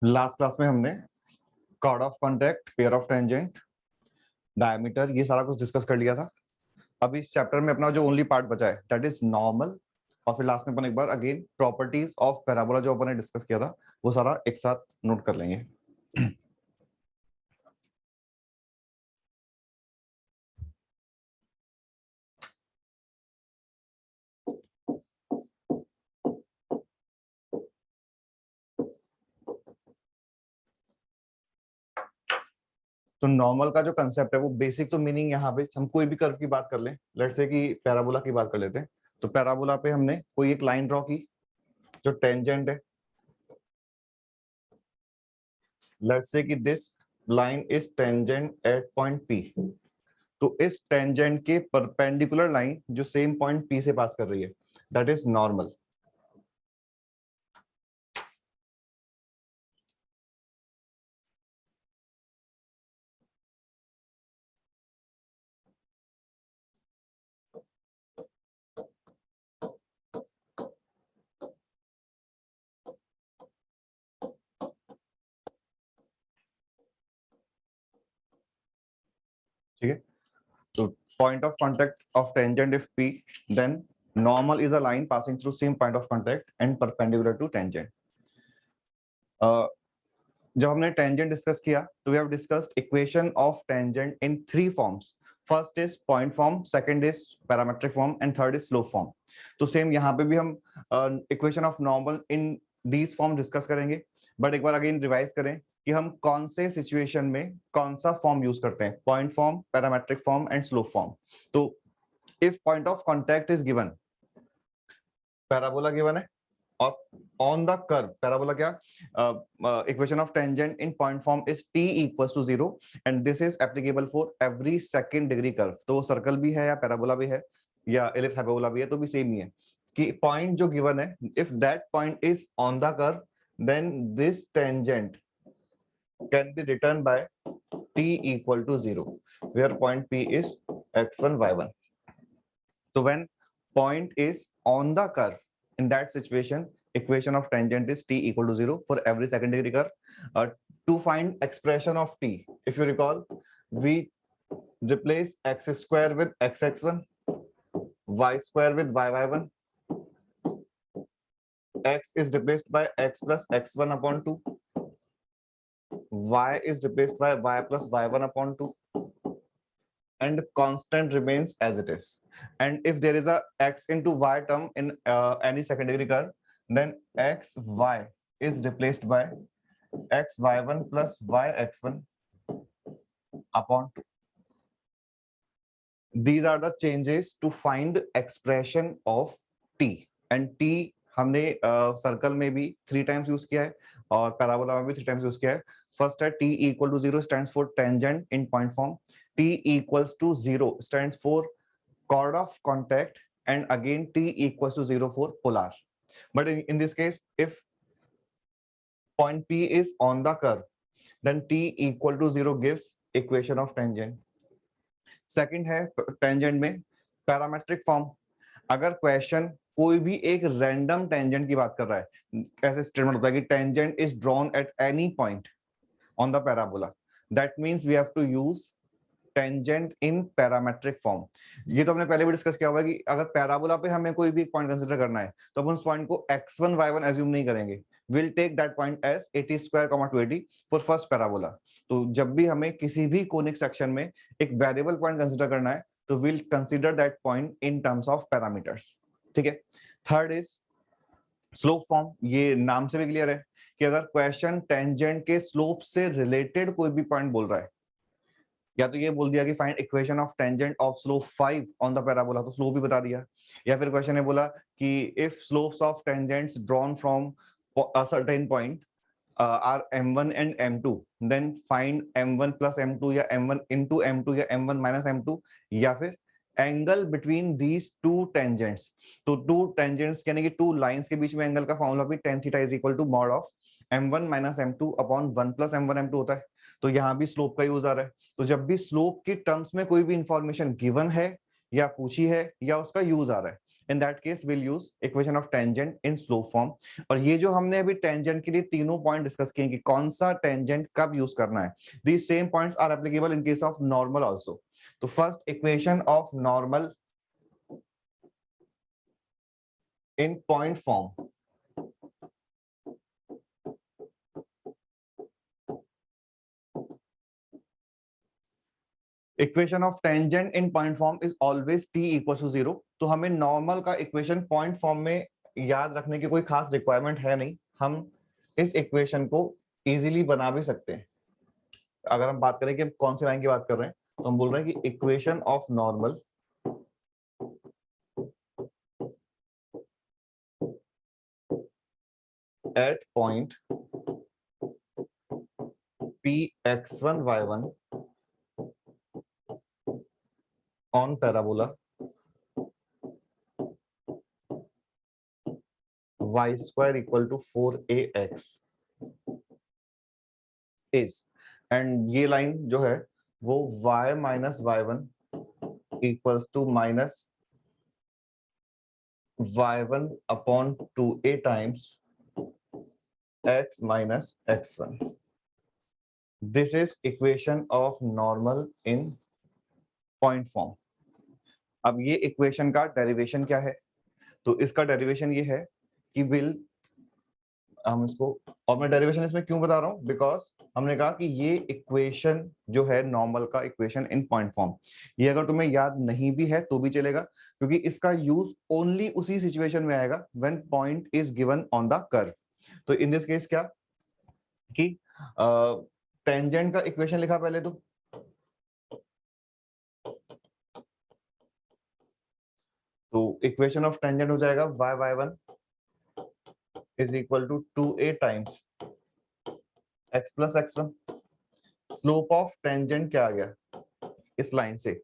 Last class में हमने chord of contact, pair of tangent, diameter, ये सारा कुछ डिस्कस कर लिया था। अब इस चैप्टर में अपना जो ओनली पार्ट बचा है दैट इज नॉर्मल, और फिर लास्ट में अपन एक बार अगेन प्रॉपर्टीज ऑफ पैराबोला जो अपन ने डिस्कस किया था वो सारा एक साथ नोट कर लेंगे। तो नॉर्मल का जो कंसेप्ट है वो बेसिक तो मीनिंग यहाँ पे हम कोई भी कर्व की बात कर लें, लेट्स से कि पैराबोला की बात कर लेते हैं। तो पैराबोला पे हमने कोई एक लाइन ड्रॉ की जो टेंजेंट है, लेट्स से कि this line is tangent at point P. तो इस टेंजेंट के परपेंडिकुलर लाइन जो सेम पॉइंट पी से पास कर रही है दैट इज नॉर्मल। ठीक है, तो point of contact of tangent if p, then normal is a line passing through same point of contact and perpendicular to tangent. जब हमने टेंजेंट डिस्कस किया तो we have discussed equation of tangent in three forms. First is point form, second is parametric form and third is slope form. तो same यहाँ पे भी हम equation of normal in these form discuss करेंगे, but एक बार again revise करें कि हम कौन से सिचुएशन में कौन सा फॉर्म यूज करते हैं, point form, parametric form and slope form. तो if point of contact is given, parabola given है, और ऑन द कर्व पैराबोला क्या, equation of tangent in point form is t equals to 0 and this is applicable for every second degree curve. तो circle भी है या parabola भी है या एलिप्स हाइपरबोला भी है तो भी सेम ही है कि पॉइंट जो गिवन है, if that point is on the curve then this tangent can be written by t equal to 0 where point p is x1 y1. So when point is on the curve, in that situation equation of tangent is t equal to 0 for every second degree curve. To find expression of t, if you recall, we replace x square with xx1, y square with yy1, x is replaced by x plus x1 upon 2, y is replaced by y plus y1 upon 2, and constant remains as it is. And if there is a x into y term in any second degree curve, then x y is replaced by x y1 plus y x1 upon 2. These are the changes to find expression of t. And t हमने circle में भी 3 times use किया है और parabola में भी 3 times use किया है। फर्स्ट है t equal to 0 stands for tangent in point form, t equals to 0 stands for chord of contact, and again t equals to 0 for polar. But in this case, if point p is on the curve, then t equal to 0 gives equation of tangent. Second है tangent में parametric form. अगर question कोई भी एक random tangent की बात कर रहा है, ऐसे स्टेटमेंट होता है कि tangent is drawn at any point on the parabola, that means we have to use tangent in parametric form. ये तो हमने पहले भी डिस्कस किया हुआ है कि अगर पैराबोला पे हमें कोई भी पॉइंट कंसीडर करना है तो अपन उस पॉइंट को x1 y1 एज्यूम नहीं करेंगे, will take that point as 80 square 280 for first parabola. तो जब भी हमें किसी भी कोनिक सेक्शन में एक वेरिएबल पॉइंट कंसीडर करना है तो will consider that point in terms of parameters. ठीक है, थर्ड इज स्लोप फॉर्म। ये नाम से भी क्लियर है कि अगर क्वेश्चन टेंजेंट के स्लोप से रिलेटेड कोई भी पॉइंट बोल रहा है, या तो ये बोल दिया कि find equation of tangent of slope 5 on the parabola, तो स्लोप भी बता दिया, या फिर क्वेश्चन ने बोला कि if slopes of tangents drawn from a certain point are m1 and m2, then find m1 plus m2 या m1 into m2 या m1 minus m2, या फिर angle between these two tangents. तो टू टेंजेंट्स यानी कि two lines के बीच में angle का फॉर्मूला भी tan theta is equal to mod of m1 minus m2 upon 1 plus m1 m2 होता है। तो यहाँ भी स्लोप का यूज आ रहा है। तो जब भी स्लोप की टर्म्स में कोई भी इंफॉर्मेशन गिवन है या पूछी है या उसका यूज आ रहा है, In that case we'll use equation of tangent in slope form. और ये जो हमने अभी tangent के लिए तीनों पॉइंट डिस्कस किए कि कौन सा tangent कब यूज करना है, these same points are applicable in case of normal also. तो first equation of normal in point form. Equation of tangent in point form is always t equal to 0. तो हमें नॉर्मल का equation point form में याद रखने की कोई खास रिक्वायरमेंट है नहीं, हम इस इक्वेशन को इजीली बना भी सकते हैं. अगर हम बात करें कि कौन सी लाइन की बात कर रहे हैं, तो हम बोल रहे हैं कि equation of normal at point Px1y1 on parabola y square equal to 4ax is, and ये लाइन जो है वो y minus y1 equals to minus y1 upon 2a times x minus x1. This is equation of normal in point form. अब ये equation का derivation क्या है, तो इसका डेरिवेशन ये है कि विल हम इसको, और मैं डेरिवेशन इसमें क्यों बता रहा हूं, बिकॉज हमने कहा कि ये इक्वेशन जो है नॉर्मल का इक्वेशन इन पॉइंट फॉर्म, ये अगर तुम्हें याद नहीं भी है तो भी चलेगा, क्योंकि इसका यूज ओनली उसी सिचुएशन में आएगा when point is given on the curve. तो इन दिस केस क्या कि टेंजेंट का इक्वेशन लिखा पहले, तो इक्वेशन ऑफ टेंजेंट हो जाएगा y1 is equal to 2a times x plus x1. Slope of tangent क्या आ गया इस लाइन से,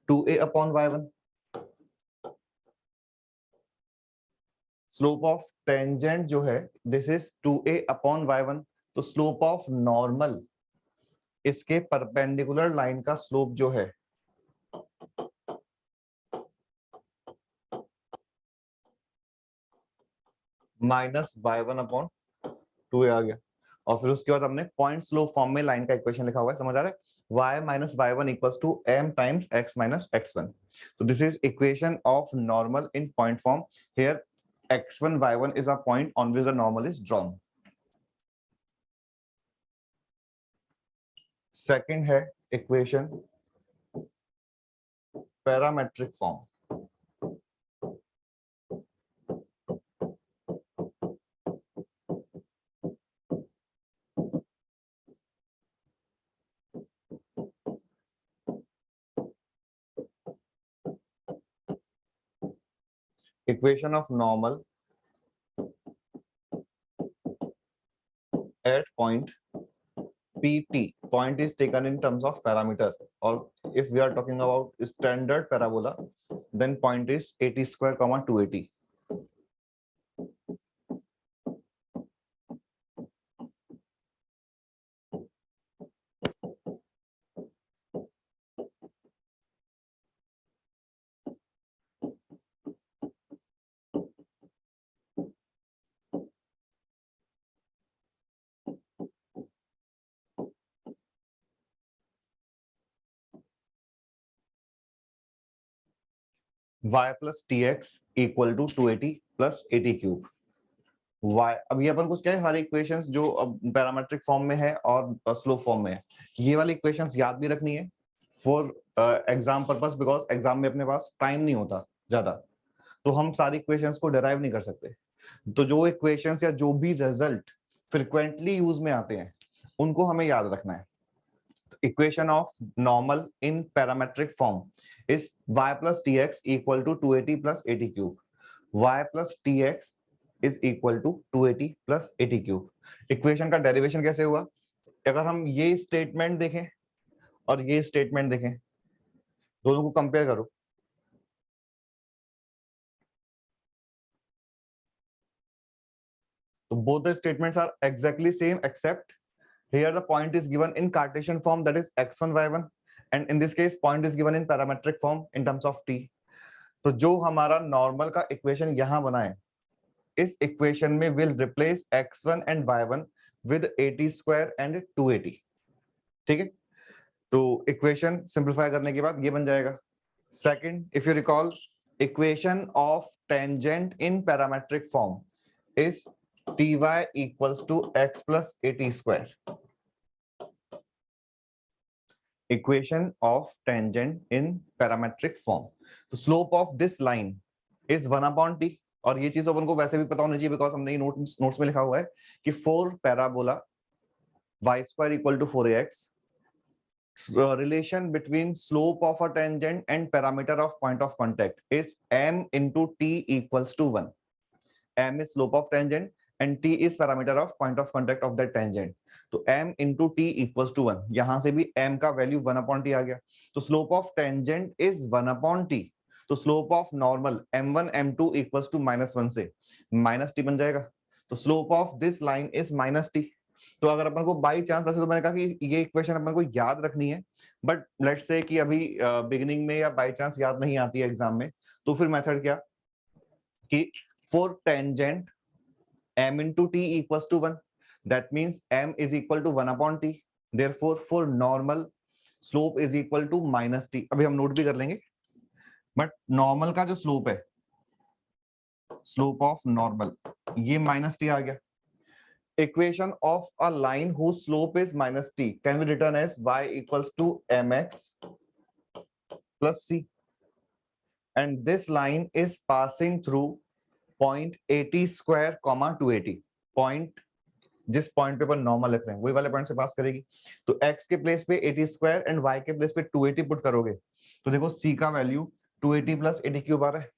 2a upon y1. Slope of tangent जो है this is 2a upon y1. तो स्लोप ऑफ नॉर्मल, इसके परपेंडिकुलर लाइन का स्लोप जो है माइनस y1 अपॉन 2a आ गया. और फिर उसके बाद हमने पॉइंट स्लोप फॉर्म में लाइन का इक्वेशन लिखा हुआ है, समझ आ रहा है, y minus y1 equals to m times x minus x1. So this is equation of normal in point form. Here x1 y1 is a point on which the normal is drawn. Second है equation parametric form. Equation of normal at point PT. Point is taken in terms of parameter, or if we are talking about standard parabola, then point is 80 square comma 280. y plus tx equal to 280 plus 80 cube. y, अब ये अपन कुछ क्या है, हर equations जो parametric form में है और slope form में है, ये वाली इक्वेशंस याद भी रखनी है for exam purpose, because exam में अपने पास टाइम नहीं होता ज्यादा, तो हम सारी इक्वेशंस को डिराइव नहीं कर सकते. तो जो इक्वेशंस या जो भी रिजल्ट फ्रिक्वेंटली यूज में आते हैं उनको हमें याद रखना है. Equation of normal in parametric form is y plus tx equal to 280 plus 80 cube. y plus tx is equal to 280 plus 80 cube. Equation का डेरिवेशन कैसे हुआ, अगर हम ये स्टेटमेंट देखें और ये स्टेटमेंट देखें, दोनों को कंपेयर करो, तो both the statements are exactly same except here the point is given in Cartesian form, that is x1 y1, and in this case point is given in parametric form in terms of t. तो जो हमारा normal का equation यहां बना है, इस equation में will replace x1 and y1 with 80 square and 280। ठीक है, तो इक्वेशन सिंपलीफाई करने के बाद ये बन जाएगा। Second, if you recall, equation of tangent in parametric form is ty equals to x plus 80 square. Equation of tangent in parametric form. तो slope of this line is 1 upon t, और ये चीज अपन को वैसे भी पता होनी चाहिए बिकॉज हमने ये नोट्स में लिखा हुआ है कि 4 parabola y square equal to 4ax, relation between slope of a tangent and parameter of point of contact is m into t equals to 1. m is slope of tangent and t is parameter of point of contact of that tangent. तो m into t equals to 1, यहां से भी m का value 1 upon t आ गया, तो slope of tangent is 1 upon t, तो slope of normal m1 m2 equals to -1 से -t बन जाएगा, तो slope of this line is -t। तो अगर अपन को बाई चांस, वैसे तो मैंने कहा कि ये इक्वेशन अपन को याद रखनी है, बट लेट्स से कि अभी बिगिनिंग में या बाई चांस याद नहीं आती है एग्जाम में, तो फिर मेथड क्या कि for tangent m into t equals to 1, that means m is equal to 1 upon t, therefore for normal slope is equal to -t। अभी हम नोट भी कर लेंगे, बट नॉर्मल का जो स्लोप है, स्लोप ऑफ नॉर्मल, ये -t आ गया। Equation of a line whose slope is -t can be written as y equals to mx plus c, and this line is passing through point 80 square comma 280, point जिस point पे अपन normal लिख रहे हैं वही वाले point से पास करेगी। तो x के प्लेस पे 80 स्क्वायर एंड y के प्लेस पे 280 पुट करोगे, तो देखो c का वैल्यू 280 प्लस 80 क्यूब आ रहा है।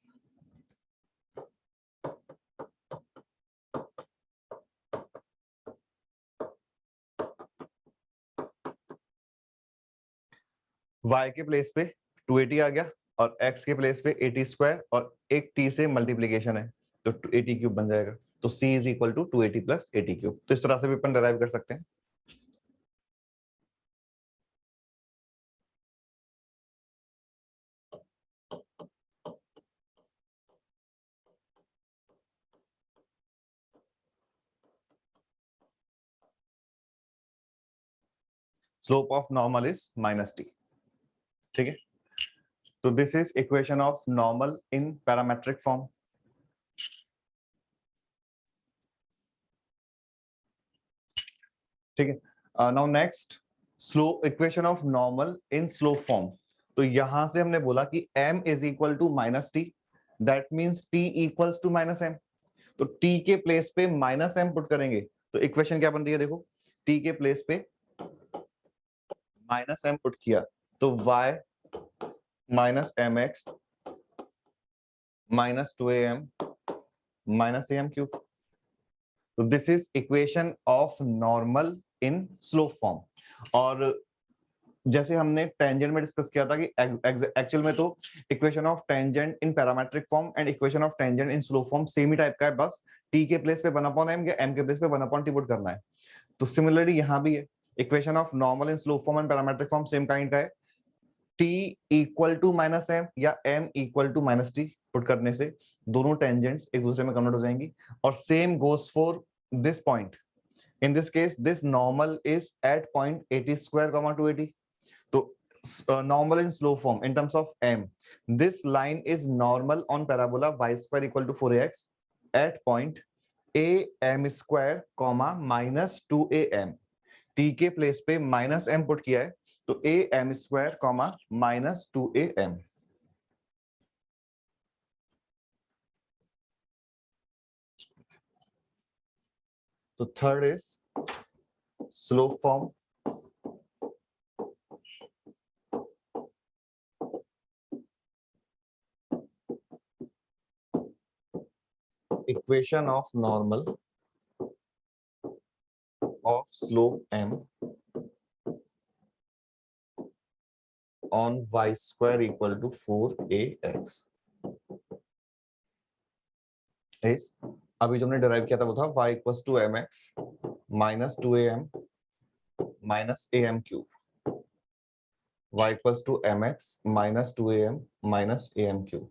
y के प्लेस पे 280 आ गया और x के प्लेस पे 80 स्क्वायर और एक t से मल्टीप्लीकेशन है, तो 80 क्यूब बन जाएगा। तो c is equal to 280 plus 80 cube. तो इस तरह से भी अपन डिराइव कर सकते हैं। Slope of normal is -t। ठीक है, तो this is equation of normal in parametric form. ठीक है, now next, slope equation of normal in slope form. तो यहां से हमने बोला कि m is equal to -t, that means t equals to -m। तो t के प्लेस पे -m पुट करेंगे, तो इक्वेशन क्या बन रही है देखो, t के प्लेस पे -m पुट किया तो y minus mx minus 2am minus am cube. तो this is equation of normal in slope form. और जैसे हमने टेंजेंट में डिस्कस किया था कि एक्चुअल में तो equation of tangent in parametric form and equation of tangent in slope form same he type का है, बस t के प्लेस पे 1 अपॉन m या m के प्लेस पे 1 अपॉन t पुट करना है। तो सिमिलरली यहां भी है, equation of normal in slope form and parametric form same kind का है, t इक्वल टू -m या m equal to -t put करने से दोनों टेंजेंट्स एक दूसरे में कन्वर्ट हो जाएंगी। और same goes for this point, in this case this normal is at point 80 square comma 280। तो normal in slow form in terms of m, this line is normal on parabola y square equal to 4ax at point a m square comma -2am। t के place पे -m put किया है तो a m square comma -2am। तो third is slow form. Equation of normal of slope m on y square equal to 4ax is, अभी जो हमने derive किया था वो था y equals to mx minus 2am minus am cube, y equals to mx minus 2am minus am cube।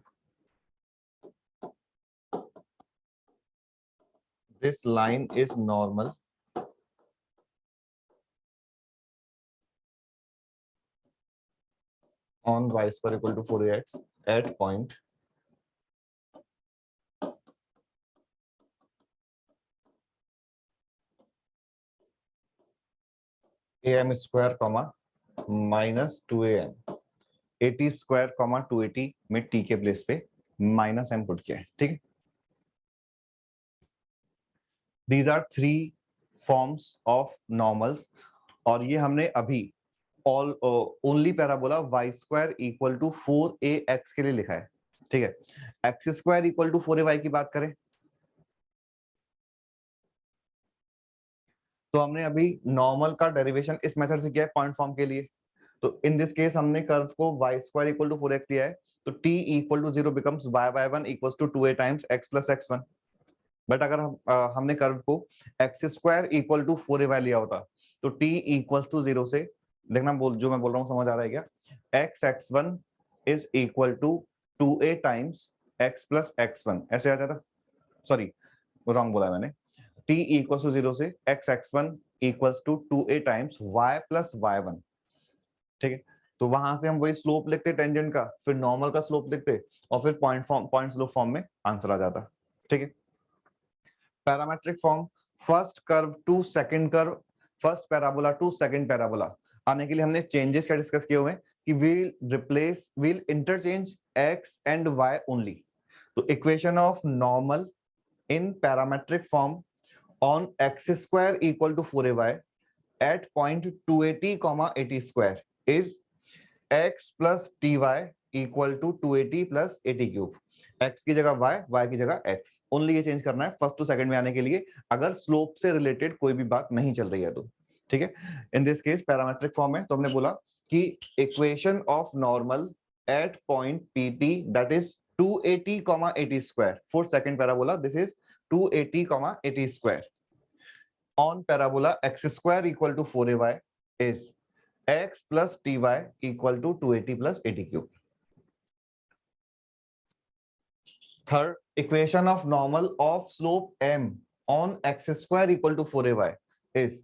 this line is normal on y square equal to 4ax at point am square comma minus 2am 80 square comma 280 में T के place पे minus M put किया है, ठीक है। These are 3 forms of normals और ये हमने अभी all only parabola y square equal to 4ax के लिए लिखा है, ठीक है। x square equal to 4ay की बात करें तो हमने अभी नॉर्मल का डेरिवेशन इस मेथड से किया है पॉइंट फॉर्म के लिए। तो इन दिस केस हमने कर्व को y square equal to 4x दिया है, तो t equal to 0 becomes y by 1 equals to 2a times x plus x1। But अगर हमने कर्व को x square equal to 4ay लिया होता तो t इक्वल्स टू 0 से देखना जो मैं बोल रहा हूँ समझ आ रहा है क्या, x x1 is equal to 2a times x plus x1 ऐसे आ जाता। सॉरी रॉन्ग बोला मैंने, t इक्वल्स टू 0 से x x1 equals to 2a times y plus y1, ठीक है। तो वहां से हम वही स्लोप लिखते टेंजेंट का, फिर नॉर्मल का स्लोप लिखते और फिर पॉइंट स्लोप फॉर्म में आंसर आ जाता, ठीक है। Parametric form, first curve to second curve, first parabola to second parabola आने के लिए हमने चेंजेस क्या डिस्कस किए हुए हैं कि we'll interchange x and y only. तो equation of normal in parametric form on x square equal to 4ay at point 280 comma 80 square is x plus ty equal to 280 plus 80 cube। x की जगह y की जगह x, only ये change करना है first to second में आने के लिए अगर स्लोप से रिलेटेड कोई भी बात नहीं चल रही है तो, ठीक है। In this case parametric form है तो हमने बोला कि equation of normal at point pt that is 280 80 square for second parabola, this is 280 80 square on parabola x square equal to 4ay is x plus ty equal to 280 plus 80 cube. Third, equation of normal of slope m on x square equal to 4ay is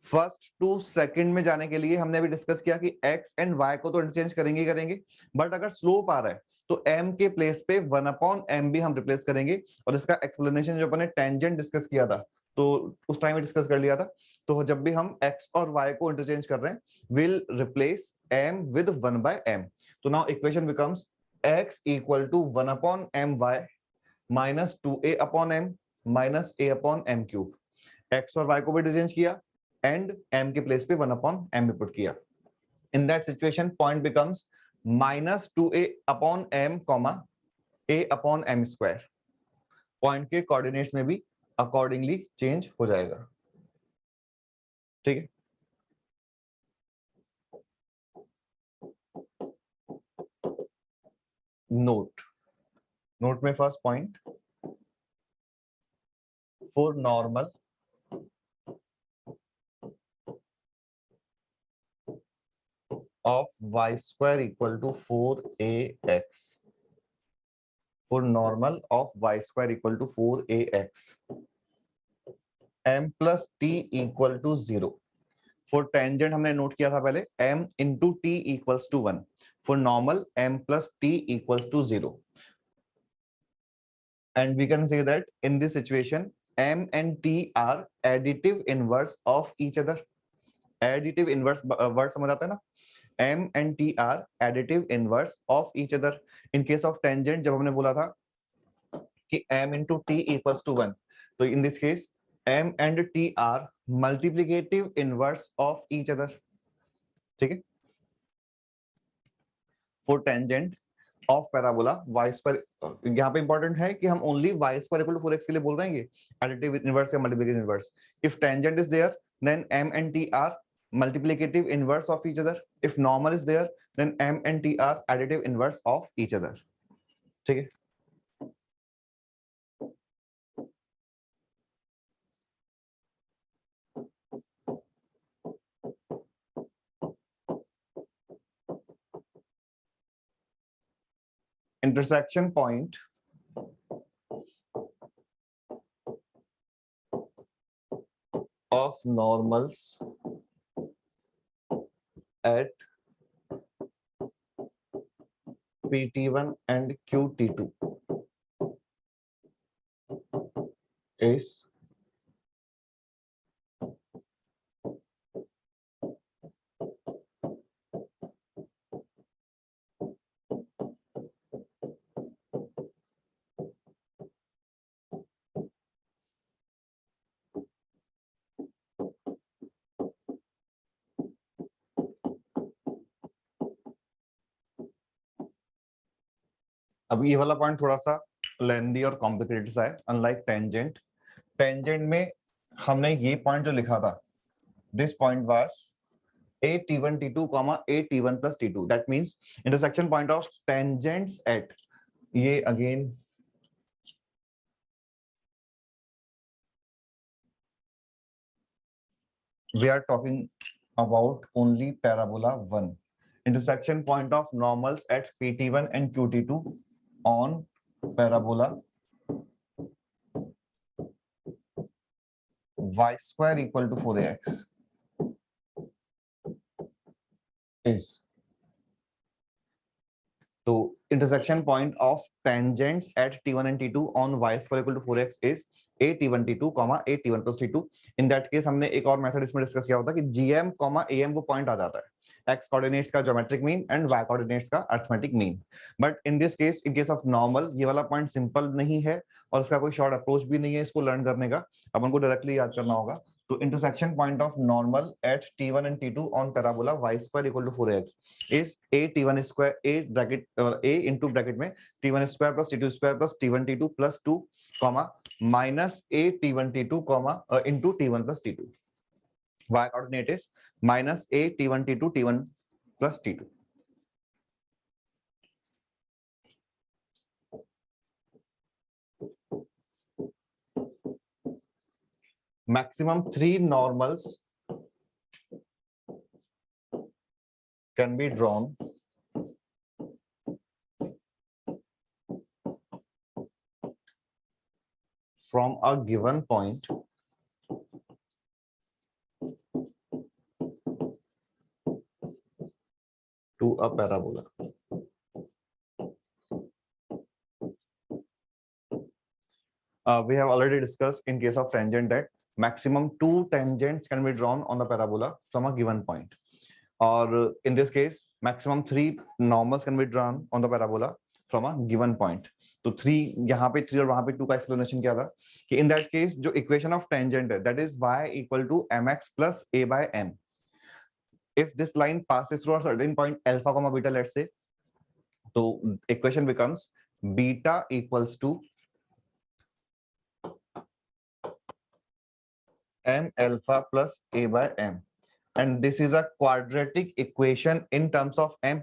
first to second में जाने के लिए हमने अभी discuss किया कि x and y को तो इंटरचेंज करेंगे, बट अगर स्लोप आ रहा है तो m के प्लेस पे 1 अपॉन m भी हम रिप्लेस करेंगे और इसका एक्सप्लेनेशन जो अपन ने टेंजेंट डिस्कस किया था तो उस टाइम में डिस्कस कर लिया था। तो जब भी हम x और y को इंटरचेंज कर रहे हैं will replace m with 1 by m। तो now equation becomes x equal to 1 upon m y minus 2a upon m minus a upon m cube. x और y को भी इंटरचेंज किया एंड m के प्लेस पे 1 अपॉन m भी put किया। In that situation point becomes minus 2a upon m comma a upon m square. Point के coordinates में भी अकॉर्डिंगली चेंज हो जाएगा, ठीक है। नोट में first point, for normal of y square equal to 4ax, for normal of y square equal to 4ax m plus t equal to 0। For tangent हमने note किया था पहले m into T equals to 1, for normal m plus t equals to 0 and we can say that in this situation m and t are additive inverse of each other। additive inverse word समझ आता है ना, m and t are additive inverse of each other। in case of tangent जब हमने बोला था कि m into t equals to 1, तो in this case m and t are multiplicative inverse of each other, ठीक है। for tangent of parabola y square, यहाँ पे इंपॉर्टेंट है कि हम only y square equal to 4x के लिए बोल रहे हैं, additive inverse या multiplicative inverse। if tangent is there then m and t are multiplicative inverse of each other, if normal is there then m and t are additive inverse of each other, ठीक है। intersection point of normals at PT1 and QT2 is अब ये वाला point थोड़ा सा लेंदी और complicated सा है, अनलाइक टेंजेंट। टेंजेंट में हमने ये पॉइंट जो लिखा था, this point was a t1 t2 comma a t1 plus t2, that means intersection point of tangents at, ये again we are talking about only parabola 1, intersection point of normals at pt1 and qt2 on parabola y square equal to 4ax is, तो intersection point of tangents at t1 and t2 on y square equal to 4x is a t1 t2 comma a t1 plus t2। In that case हमने एक और method इसमें discuss किया होता कि gm comma am वो point आ जाता है, x कोऑर्डिनेट्स का geometric mean and y coordinates का arithmetic mean. But in this case, in case of normal, ये वाला पॉइंट सिंपल नहीं है और इसका कोई शॉर्ट अप्रोच भी नहीं है इसको लर्न करने का, अपन को डायरेक्टली याद करना होगा। तो intersection point of normal at t1 and t2 on parabola y square equal to 4x is a t1 square a bracket a into bracket में t1 square plus t2 square plus t1 t2 plus 2 comma minus a t1 t2 comma into t1 plus t2, y coordinate is minus a t1 t2 t1 plus t2। maximum 3 normals can be drawn from a given point to a parabola। We have already discussed in case of tangent that maximum 2 tangents can be drawn on the parabola from a given point, or in this case maximum 3 normals can be drawn on the parabola from a given point। तो 3 यहाँ पे 3 और वहां पे 2 का explanation क्या था कि in that case जो इक्वेशन ऑफ टेंजेंट है that is y equal to mx plus a by m, if this line passes through a certain point alpha comma beta, let's say, तो equation becomes beta equals to m alpha plus a by m, and this is a quadratic equation in terms of m,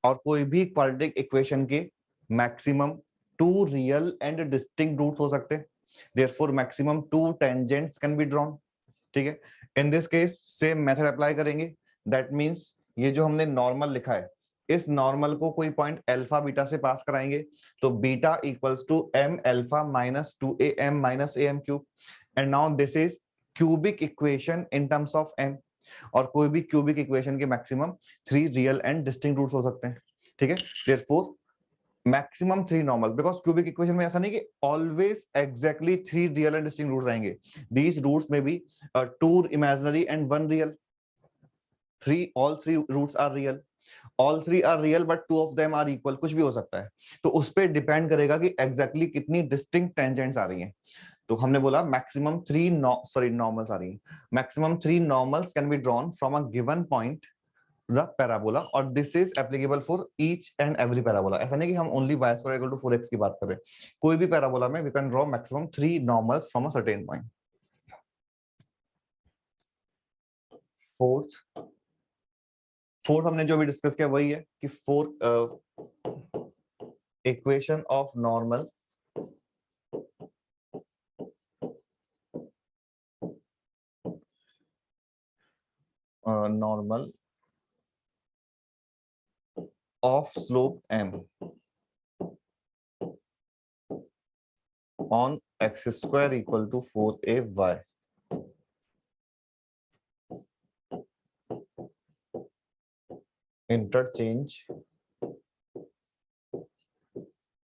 और कोई भी quadratic equation के maximum 2 real and distinct roots हो सकते हैं, therefore maximum 2 tangents can be drawn. ठीक है, in this case same method apply करेंगे, दैट मींस ये जो हमने नॉर्मल लिखा है, इस नॉर्मल को कोई पॉइंट अल्फा बीटा से पास कराएंगे, तो beta equals to m alpha minus 2am minus am cube, and now this is cubic equation in terms of m, और कोई भी क्यूबिक इक्वेशन के maximum 3 real and distinct roots हो सकते हैं। ठीक है, therefore maximum 3 normal, because cubic equation में ऐसा नहीं कि always exactly 3 real and distinct roots आएंगे, दीस रूट्स में be 2 imaginary and 1 real, 3 all 3 roots are real, all 3 are real but 2 of them are equal, कुछ भी हो सकता है, तो उस पर डिपेंड करेगा कि एग्जैक्टली कितनी डिस्टिंक्ट टेंजेंट्स आ रही हैं। तो हमने बोला मैक्सिमम 3 नॉर्मल्स आ रही हैं, maximum 3 normals can be drawn from a given point the parabola, और this is applicable for each and every parabola. ऐसा नहीं कि हम only y square equal to 4x की बात कर रहे हैं, कोई भी पैराबोला में we can draw maximum 3 normals from a certain point. Fourth हमने जो भी डिस्कस किया वही है कि equation of normal normal of slope m on x square equal to 4ay interchange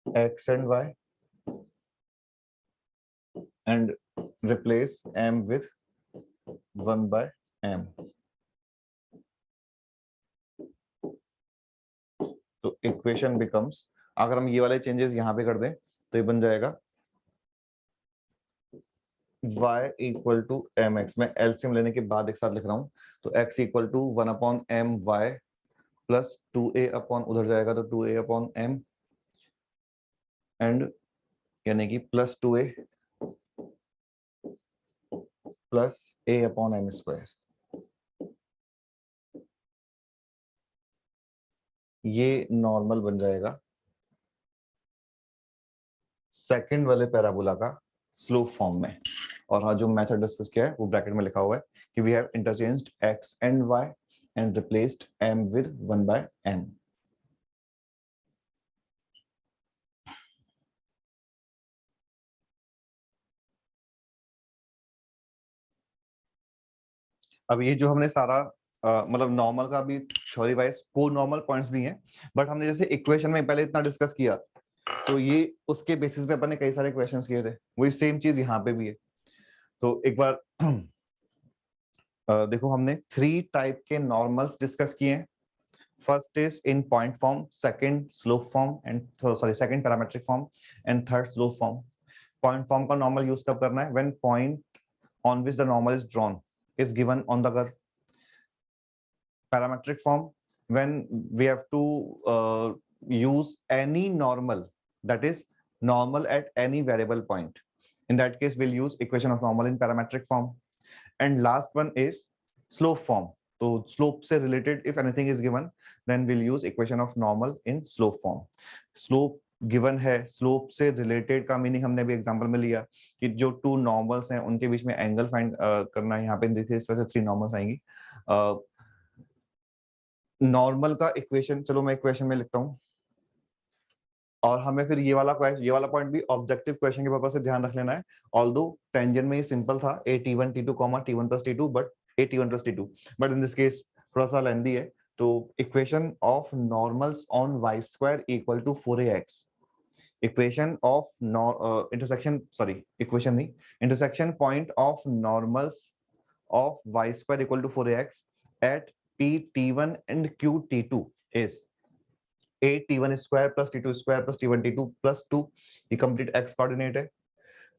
x and y and replace m with 1 by m. तो equation becomes, अगर हम ये वाले चेंजेस यहां पे कर दें तो ये बन जाएगा y equal to m x. मैं एलसीएम लेने के बाद एक साथ लिख रहा हूं, तो x equal to 1 upon m y plus 2a upon, उधर जाएगा तो 2a अपॉन m एंड यानी कि plus 2a plus a upon m square. ये नॉर्मल बन जाएगा सेकंड वाले पैराबोला का स्लोप फॉर्म में। और हाँ, जो मेथड डिस्कस किया है वो ब्रैकेट में लिखा हुआ है कि we have interchanged x and y and replaced m with 1 by n। अब ये जो हमने सारा मतलब नॉर्मल का भी थ्योरी वाइज को नॉर्मल पॉइंट्स भी हैं, बट हमने जैसे इक्वेशन में पहले इतना डिस्कस किया तो ये उसके बेसिस पे अपन ने कई सारे क्वेश्चंस किए थे, वही सेम चीज यहाँ पे भी है। तो एक बार देखो, हमने 3 टाइप के नॉर्मल्स डिस्कस किए हैं। First is in point form, second slope form and sorry second parametric form and third slope form. Point form का नॉर्मल यूज कब करना है? When point on which the normal is drawn is given on the curve. Parametric form, when we have to use any normal, that is normal at any variable point. In that case, we'll use equation of normal in parametric form. And last one is slope form. So slope से related if anything is given, then we'll use equation of normal in slope form. Slope given है, slope से related का meaning हमने भी example में लिया कि जो 2 नॉर्मल्स हैं उनके बीच में एंगल फाइंड करना है। यहाँ पे देखिए इस वजह से 3 नॉर्मल्स आएंगी। नॉर्मल का इक्वेशन, चलो मैं इक्वेशन में लिखता हूँ, और हमें फिर ये वाला पॉइंट भी ऑब्जेक्टिव क्वेश्चन के पर्पस से ध्यान रख लेना है। ऑल्दो टेंजेंट में ये सिंपल था a t1 t2 t1 plus t2 but a t1 plus t2, but in this case थोड़ा सा लेंदी है। तो equation of normals on y square equal to 4ax, equation of intersection point of normals of y square equal to 4ax at p t1 and q t2 is a t1 square plus t2 square plus t1 t2 plus 2, ये complete x coordinate है,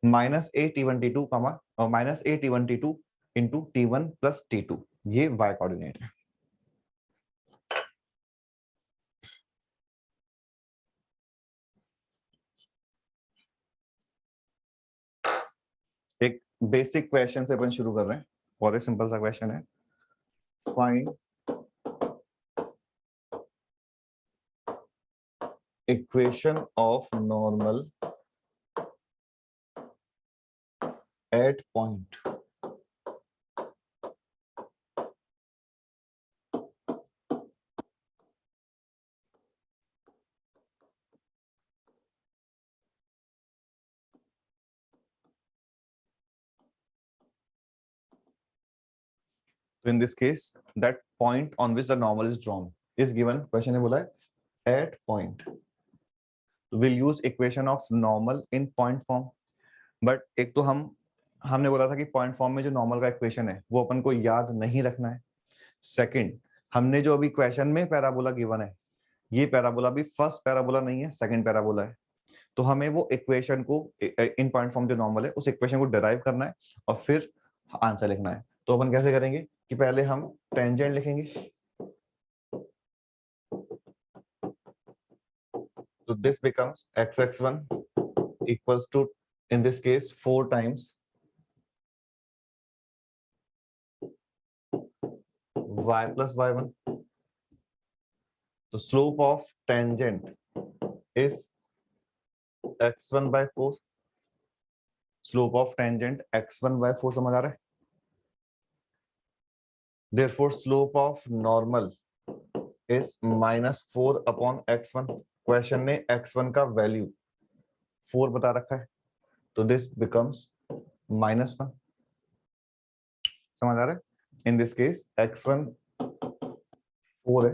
minus a t1 t2 और minus a t1 t2 into t1 plus t2, ये y coordinate है। एक basic question से अपन शुरू कर रहे हैं, बहुत ही सिंपल सा क्वेश्चन है। Find equation of normal at point. तो in this case that point on which the normal is drawn is given, question ने बोला है at point, will use equation of normal in point form. But एक तो हमने बोला था कि पॉइंट फॉर्म में जो नॉर्मल का इक्वेशन है वो अपन को याद नहीं रखना है। सेकंड, हमने जो अभी क्वेश्चन में पैराबोला गिवन है, ये पैराबोला भी फर्स्ट पैराबोला नहीं है, सेकंड पैराबोला है। तो हमें वो इक्वेशन को इन पॉइंट फॉर्म जो नॉर्मल है उस इक्वेशन को डिराइव करना है और फिर आंसर लिखना है। तो अपन कैसे करेंगे कि पहले हम टेंजेंट लिखेंगे, तो this becomes x(x1) equals to, in this case, 4 times y plus y1. तो slope of tangent is x1 by 4, slope of tangent x1 by 4, समझ आ रहा है? Therefore slope of normal is -4 upon x1. Question ने x1 का value 4 बता रखा है, तो दिस बिकम्स -1, समझ आ रहा है? इन दिस केस x1 4 है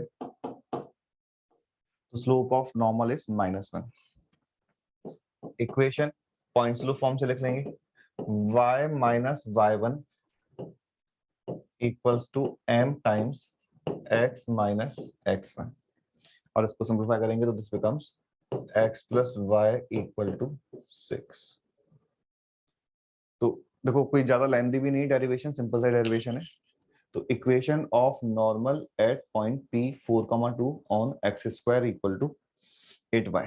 तो slope of normal is -1। Equation point slope form से लिख लेंगे, y minus y1 equals to m times x minus x1, और इसको सिंप्लीफाई करेंगे तो this becomes x plus y equal to 6। तो देखो कोई ज्यादा लेंथी भी नहीं डेरिवेशन, सिंपल सा डेरिवेशन है। तो equation of normal at point P 4,2 on x square equal to 8y।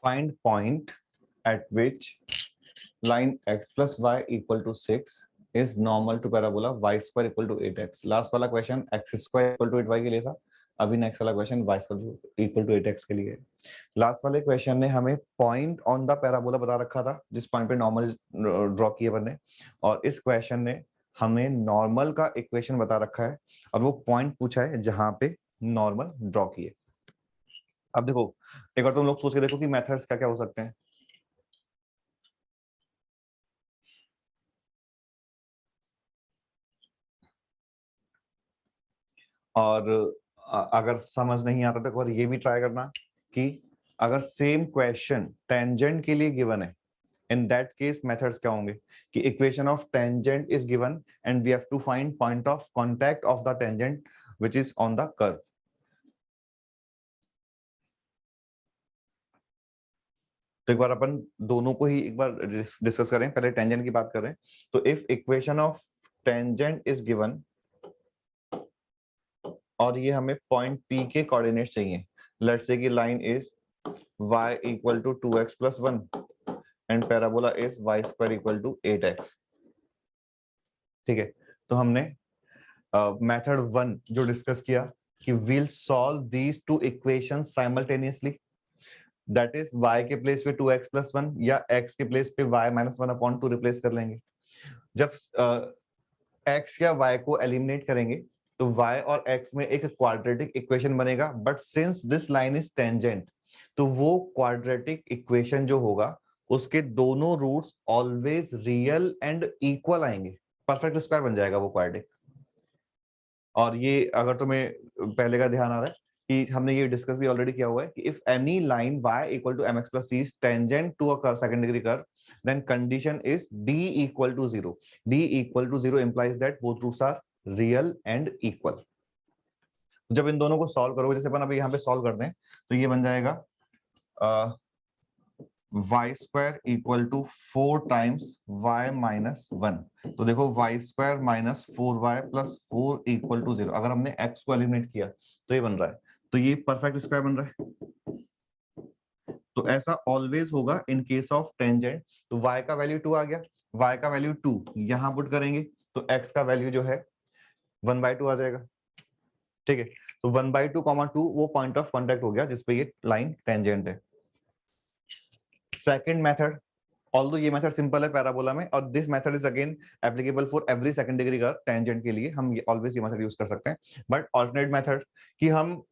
Find point at which line x plus y equal to 6 is normal to parabola y square equal to 8x। Last वाला question x square equal to 8y के लिए था, अभी next वाला question y square equal to 8x के लिए है। Last वाले क्वेश्चन ने हमें पॉइंट ऑन द पैराबोला बता रखा था, जिस पॉइंट पे नॉर्मल ड्रॉ किए अपन ने, और इस क्वेश्चन ने हमें नॉर्मल का इक्वेशन बता रखा है और वो पॉइंट पूछा है जहां पे नॉर्मल ड्रॉ किए। अब देखो एक बार तुम लोग सोच के देखो कि मेथड्स क्या क्या हो सकते हैं। और अगर समझ नहीं आता तो एक बार ये भी ट्राई करना कि अगर सेम क्वेश्चन टेंजेंट के लिए गिवन है, इन दैट केस मेथड्स क्या होंगे कि equation of tangent is given and we have to find point of contact of the tangent which is on the curve. तो एक बार अपन दोनों को ही एक बार डिस्कस करें, पहले टेंजेंट की बात करें। तो if equation of tangent is given और ये हमें पॉइंट P के कोऑर्डिनेट चाहिए, लेट्स से कि line is y equal to 2x plus 1 and parabola is y square equal to 8x। ठीक है, तो हमने मेथड 1 जो डिस्कस किया कि we'll solve these two equations simultaneously, that is y के प्लेस पे 2x प्लस 1 या x के प्लेस पे y माइनस 1 अपॉन 2 रिप्लेस कर लेंगे। जब x या y को एलिमिनेट करेंगे तो y और x में एक क्वाड्रेटिक इक्वेशन बनेगा, but since this line is tangent तो वो क्वाड्रेटिक इक्वेशन जो होगा उसके दोनों roots always real and equal आएंगे, परफेक्ट स्क्वायर बन जाएगा वो क्वाड्रेटिक। और ये अगर तुम्हें पहले का ध्यान आ रहा है कि हमने ये डिस्कस भी ऑलरेडी किया हुआ है कि if any line y equal to mx plus c is tangent to a second degree curve then condition is d equal to 0। d equal to 0 implies that both roots are real and equal. जब इन दोनों को solve करोगे, जैसे अपन अभी यहाँ पे solve करते हैं, तो ये बन जाएगा y square equal to 4 times y minus 1। तो देखो y square minus 4y plus 4 equal to 0। अगर हमने x को एलिमिनेट किया तो ये बन रहा है, तो ये परफेक्ट स्क्वायर बन रहा है। तो ऐसा ऑलवेज होगा इन केस ऑफ टेंजेंट। तो y का वैल्यू 2 आ गया, y का वैल्यू 2 यहां पुट करेंगे तो x का वैल्यू जो है 1/2 आ जाएगा। ठीक है, तो 1/2 2 वो पॉइंट ऑफ कांटेक्ट हो गया जिसपे ये लाइन टेंजेंट है। सेकंड मेथड, ऑल्दो ये मेथड सिंपल है पैराबोला में, और this method is again applicable for every second degree curve tangent के लिए हम ऑलवेज ये मेथड यूज कर सकते हैं। बट ऑल्टरनेट मेथड कि हम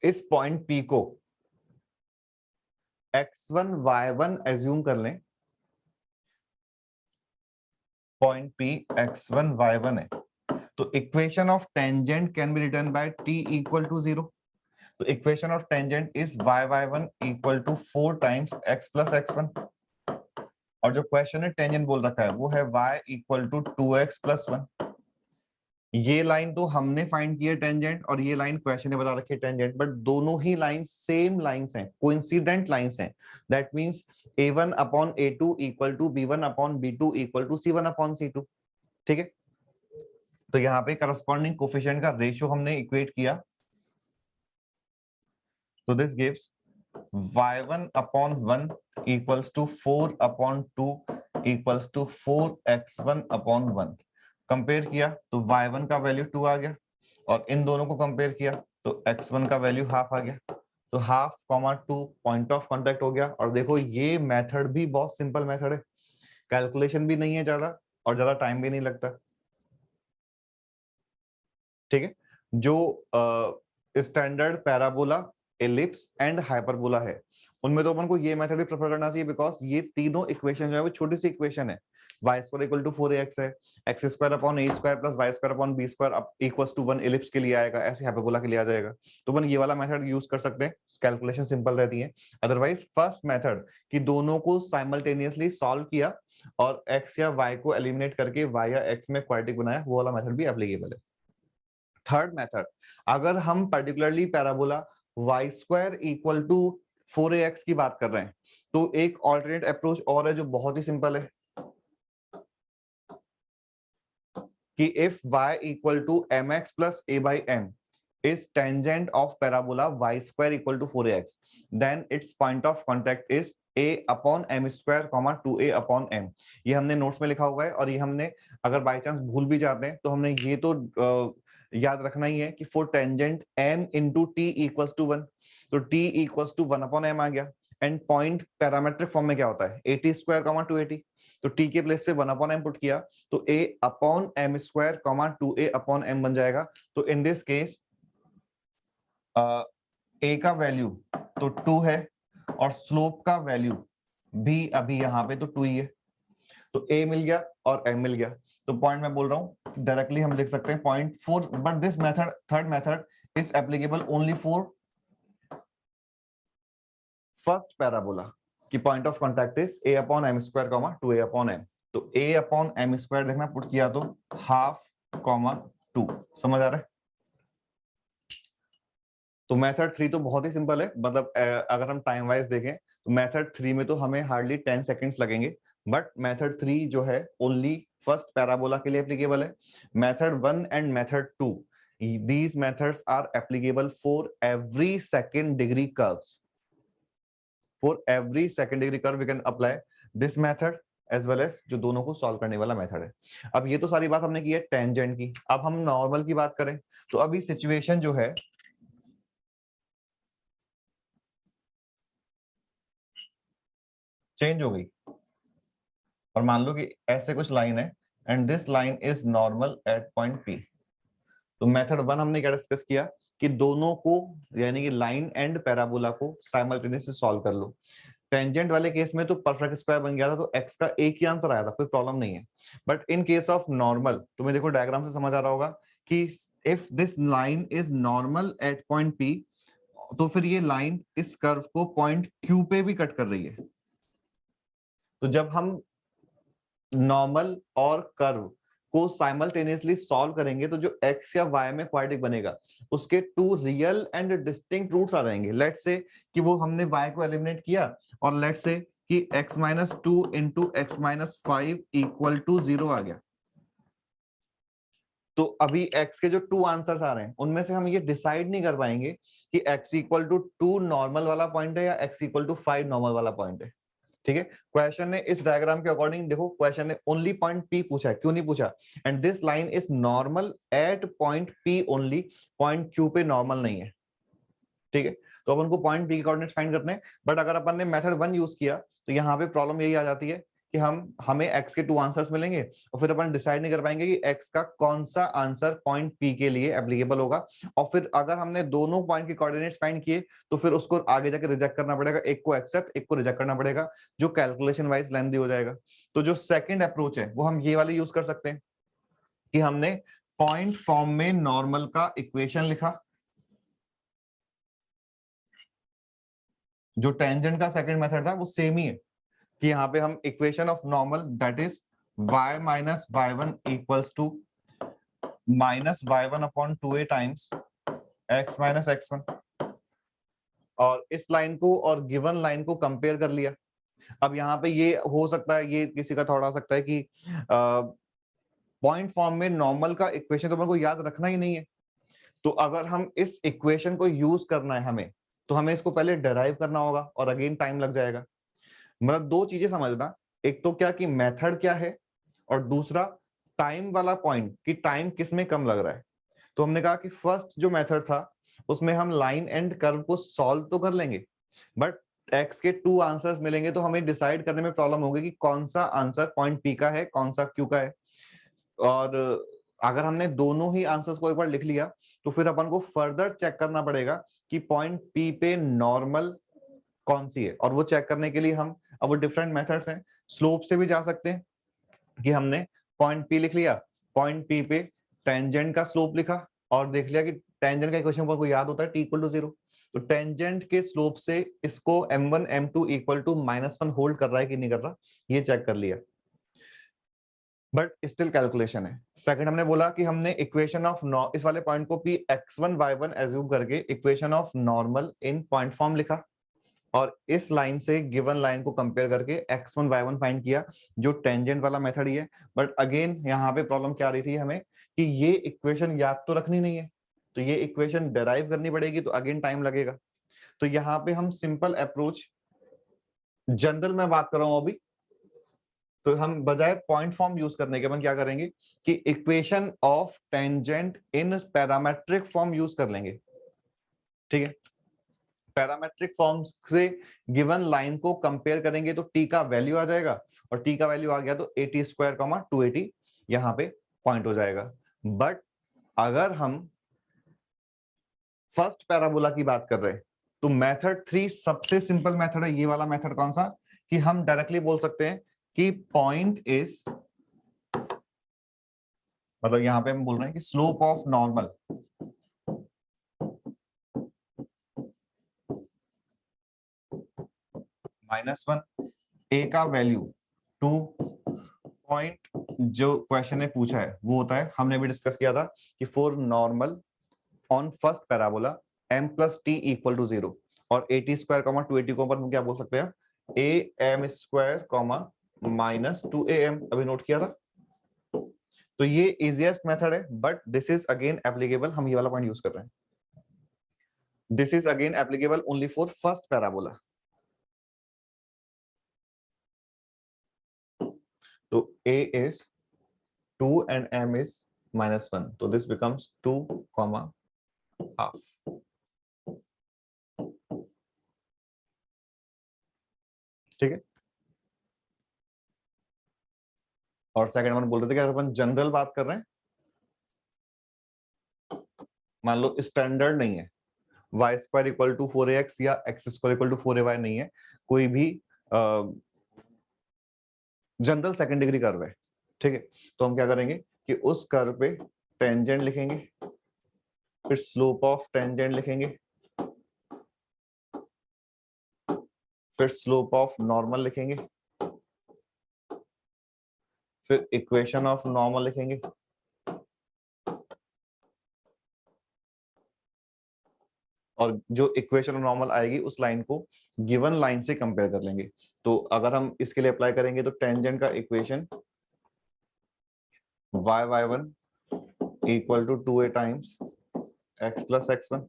इस पॉइंट P को x1 y1 एज्यूम कर लें, पॉइंट P x1 y1 है, तो equation of tangent can be written by t equal to 0। तो equation of tangent is y1 equal to 4 times x plus x1, और जो क्वेश्चन है tangent बोल रखा है वो है y equal to 2x plus 1। ये लाइन तो हमने फाइंड की है टेंजेंट, और ये लाइन क्वेश्चन ने बता रखी है टेंजेंट, बट दोनों ही लाइन सेम लाइंस हैं, कोइंसिडेंट लाइंस हैं। That means a1 upon a2 equal to b1 upon b2 equal to c1 upon c2। ठीक है, तो यहाँ पे करस्पॉन्डिंग कोफिशिएंट का रेशियो हमने इक्वेट किया, तो this gives y1 upon 1 equals to 4 upon 2 equals to 4x1 upon 1। Compare किया तो y1 का वैल्यू 2 आ गया, और इन दोनों को कंपेयर किया तो x1 का वैल्यू हाफ आ गया, तो half comma 2 point of contact हो गया। और देखो ये मेथड भी बहुत सिंपल मेथड है, कैलकुलेशन भी नहीं है ज्यादा और ज्यादा टाइम भी नहीं लगता। ठीक है, जो standard parabola, ellipse and hyperbola है उनमें तो अपन को ये मेथड भी प्रेफर करना चाहिए, बिकॉज ये तीनों इक्वेशन जो है वो छोटी सी इक्वेशन है। Y square equal to 4ax है, x square upon a square plus y square upon b square equals to 1 ellipse के लिए आएगा, ऐसे हाइपरबोला के लिए आ जाएगा। तो अपन ये वाला मेथड यूज कर सकते हैं, कैलकुलेशन सिंपल रहती है। अदरवाइज फर्स्ट मेथड कि दोनों को साइमल्टेनियसली सॉल्व किया और x या y को एलिमिनेट करके y या x में क्वाड्रेटिक बनाया, वो वाला मेथड भी एप्लीकेबल है। थर्ड मेथड, अगर हम particularly parabola y square equal to 4ax की बात कर रहे हैं, तो एक ऑल्टरनेट अप्रोच और है जो बहुत ही सिंपल है कि if y equal to mx plus a by m is tangent of parabola y square equal to 4ax, then its point of contact is a upon m square comma 2a upon m। ये हमने notes में लिखा हुआ है, और ये हमने अगर बाय चांस भूल भी जाते हैं तो हमने ये तो याद रखना ही है कि for tangent m into T equals to 1, तो t equals to 1 upon m आ गया। एंड पॉइंट पैरामेट्रिक फॉर्म में क्या होता है, at स्क्वायर कॉमा 2at, तो t के प्लेस पे 1 अपॉन m पुट किया तो a upon m square comma 2a upon m बन जाएगा। तो इन दिस केस a का वैल्यू तो 2 है और स्लोप का वैल्यू भी अभी यहाँ पे तो 2 ही है, तो a मिल गया और m मिल गया। तो पॉइंट मैं बोल रहा हूं डायरेक्टली हम लिख सकते हैं 0.4, but this method, third method is applicable only for first parabola की point of contact is a upon m square comma 2a upon m। तो a अपॉन m स्क्वायर देखना पुट किया तो हाफ कॉमा 2, समझ आ रहा है। तो मेथड 3 तो बहुत ही सिंपल है, मतलब अगर हम टाइम वाइज देखें तो मेथड 3 में तो हमें हार्डली 10 सेकंड्स लगेंगे, बट मेथड 3 जो है ओनली फर्स्ट पैराबोला के लिए एप्लीकेबल है। Method 1 and method 2, these methods are applicable for every second degree curves. For every second degree curve we can apply this method as well as जो दोनों को solve करने वाला मेथड है। अब ये तो सारी बात हमने की है टेंजेंट की, अब हम नॉर्मल की बात करें तो अभी सिचुएशन जो है चेंज हो गई, और मान लो कि ऐसे कुछ लाइन है and this line is normal at point P. तो मेथड 1 हमने क्या डिस्कस किया कि दोनों को यानी कि लाइन एंड पैराबोला को साइमल्टेनियसली सॉल्व कर लो। टेंजेंट वाले केस में तो परफेक्ट स्क्वायर बन गया था, तो x का एक ही आंसर आया था, कोई प्रॉब्लम नहीं है। But in case of normal, तुम्हें देखो डायग्राम से समझ आ रहा होगा कि if this line is normal at point P, तो फिर ये लाइन इस कर्व को पॉइंट क्यू पे भी कट कर रही है। तो जब हम नॉर्मल और कर्व को साइमल्टेनियसली सॉल्व करेंगे तो जो x या y में क्वाड्रेटिक बनेगा उसके two real and distinct roots आ जाएंगे। लेट्स से कि वो हमने y को एलिमिनेट किया और लेट्स से कि x minus 2 into x minus 5 equal to 0 आ गया। तो अभी x के जो टू आंसर्स आ रहे हैं उनमें से हम ये डिसाइड नहीं कर पाएंगे कि x इक्वल टू 2 नॉर्मल वाला पॉइंट है या x इक्वल टू 5 नॉर्मल वाला पॉइंट है। ठीक है, क्वेश्चन ने इस डायग्राम के अकॉर्डिंग देखो, क्वेश्चन ने ओनली पॉइंट पी पूछा है, क्यों नहीं पूछा। And this line is normal at point P only, point Q पे नॉर्मल नहीं है। ठीक है, तो अपन को पॉइंट पी के कोऑर्डिनेट्स फाइंड करने हैं। बट अगर अपन ने मेथड 1 यूज किया तो यहाँ पे प्रॉब्लम यही आ जाती है कि हमें x के टू आंसर्स मिलेंगे और फिर अपन डिसाइड नहीं कर पाएंगे कि x का कौन सा आंसर पॉइंट P के लिए एप्लीकेबल होगा। और फिर अगर हमने दोनों पॉइंट के कोऑर्डिनेट्स फाइंड किए तो फिर उसको आगे जाके रिजेक्ट करना पड़ेगा, एक को एक्सेप्ट एक को रिजेक्ट करना पड़ेगा, जो कैलकुलेशन वाइज लेंथी हो जाएगा। तो जो सेकेंड अप्रोच है वो हम ये वाले यूज कर सकते हैं कि हमने पॉइंट फॉर्म में नॉर्मल का इक्वेशन लिखा, जो टेंजेंट का सेकंड मेथड था वो सेम ही है कि यहाँ पे हम equation of normal that is y minus y1 equals to minus y1 upon 2a times x minus x1, और इस लाइन को और गिवन लाइन को कंपेयर कर लिया। अब यहाँ पे ये हो सकता है, ये किसी का थोड़ा सकता है कि पॉइंट फॉर्म में नॉर्मल का इक्वेशन तो अपन को याद रखना ही नहीं है, तो अगर हम इस इक्वेशन को यूज करना है हमें, तो हमें इसको पहले डेराइव करना होगा और अगेन टाइम लग जाएगा। मतलब दो चीजें समझना, एक तो क्या कि मेथड क्या है, और दूसरा टाइम वाला पॉइंट कि टाइम किस में कम लग रहा है। तो हमने कहा कि फर्स्ट जो मेथड था उसमें हम लाइन एंड कर्व को सॉल्व तो कर लेंगे, बट एक्स के 2 आंसर्स मिलेंगे तो हमें डिसाइड करने में प्रॉब्लम होगी कि कौन सा आंसर पॉइंट पी का है, कौन सा क्यू का है। और अगर हमने दोनों ही आंसर्स को एक बार लिख लिया तो फिर अपन को फर्दर चेक करना पड़ेगा कि पॉइंट पी पे नॉर्मल कौन सी है, और वो चेक करने के लिए हम, अब वो डिफरेंट मेथड्स हैं, स्लोप से भी जा सकते हैं कि हमने पॉइंट पी लिख लिया, पॉइंट पी पे टेंजेंट का स्लोप लिखा और देख लिया कि टेंजेंट का इक्वेशन पर कोई याद होता है, टी इक्वल टू 0। तो टेंजेंट के स्लोप से इसको m1 m2 equal to -1 hold कर रहा है कि नहीं कर रहा, ये चेक कर लिया, बट स्टिल कैलकुलेशन है। सेकंड हमने बोला कि हमने इक्वेशन ऑफ इस वाले पॉइंट को पी x1 y1 एज्यूम करके equation of normal in point form लिखा, और इस लाइन से गिवन लाइन को कंपेयर करके x1 y1 फाइंड किया, जो टेंजेंट वाला मेथड ही है। बट अगेन यहाँ पे प्रॉब्लम क्या आ रही थी हमें कि ये इक्वेशन याद तो रखनी नहीं है, तो ये इक्वेशन डेराइव करनी पड़ेगी, तो अगेन टाइम लगेगा। तो यहाँ पे हम सिंपल अप्रोच, जनरल में बात कर रहा हूं अभी, तो हम बजाय पॉइंट फॉर्म यूज करने के अपन क्या करेंगे कि equation of tangent in parametric form use कर लेंगे। ठीक है, पैरामेट्रिक फॉर्म से गिवन लाइन को कंपेयर करेंगे तो टी का वैल्यू आ जाएगा, और टी का वैल्यू आ गया तो a² 280 यहां पे पॉइंट हो जाएगा। बट अगर हम फर्स्ट पैराबोला की बात कर रहे हैं तो मेथड 3 सबसे सिंपल मेथड है। ये वाला मेथड कौन सा, कि हम डायरेक्टली बोल सकते हैं कि पॉइंट इज, मतलब यहां पे हम बोल रहे हैं कि स्लोप ऑफ नॉर्मल -1, ए का वैल्यू 2, पॉइंट जो क्वेश्चन ने पूछा है वो होता है, हमने भी डिस्कस किया था कि for normal on first parabola m plus t equal to 0, और a² 280 को अपन क्या बोल सकते हैं, am² -2am, अभी नोट किया था। तो ये इजीएस्ट मेथड है, but this is again applicable, हम ये वाला पॉइंट यूज कर रहे हैं, this is again applicable only for first parabola. तो a is 2 and m is -1, so this becomes 2, half. ठीक है, और सेकंड वन बोल रहे थे कि अगर अपन जनरल बात कर रहे हैं, मान लो स्टैंडर्ड नहीं है, y² इक्वल टू 4ax या x² इक्वल टू 4ay नहीं है, कोई भी जनरल सेकंड डिग्री कर्व है। ठीक है, तो हम क्या करेंगे कि उस कर्व पे टेंजेंट लिखेंगे, फिर स्लोप ऑफ टेंजेंट लिखेंगे, फिर स्लोप ऑफ नॉर्मल लिखेंगे, फिर इक्वेशन ऑफ नॉर्मल लिखेंगे, और जो इक्वेशन ऑफ नॉर्मल आएगी उस लाइन को गिवन लाइन से कंपेयर कर लेंगे। तो अगर हम इसके लिए अप्लाई करेंगे तो टेंजेंट का equation y1 equal to 2a times x plus x1,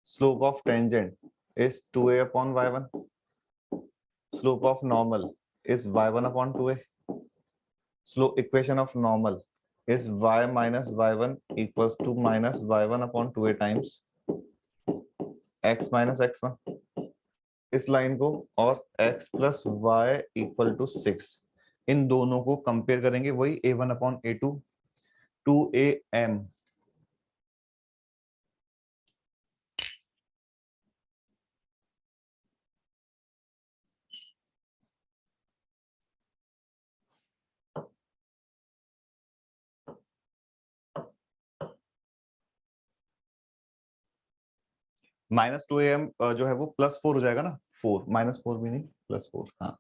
slope of tangent is 2a upon y1, slope of normal is y1 upon 2a, slope equation of normal is y minus y1 equals to minus y1 upon 2a times x minus x1, इस लाइन को और x plus y equal to 6, इन दोनों को compare करेंगे, वही a1 upon a2 2am। -2am जो है वो +4 हो जाएगा ना, 4 -4 भी नहीं, +4, हाँ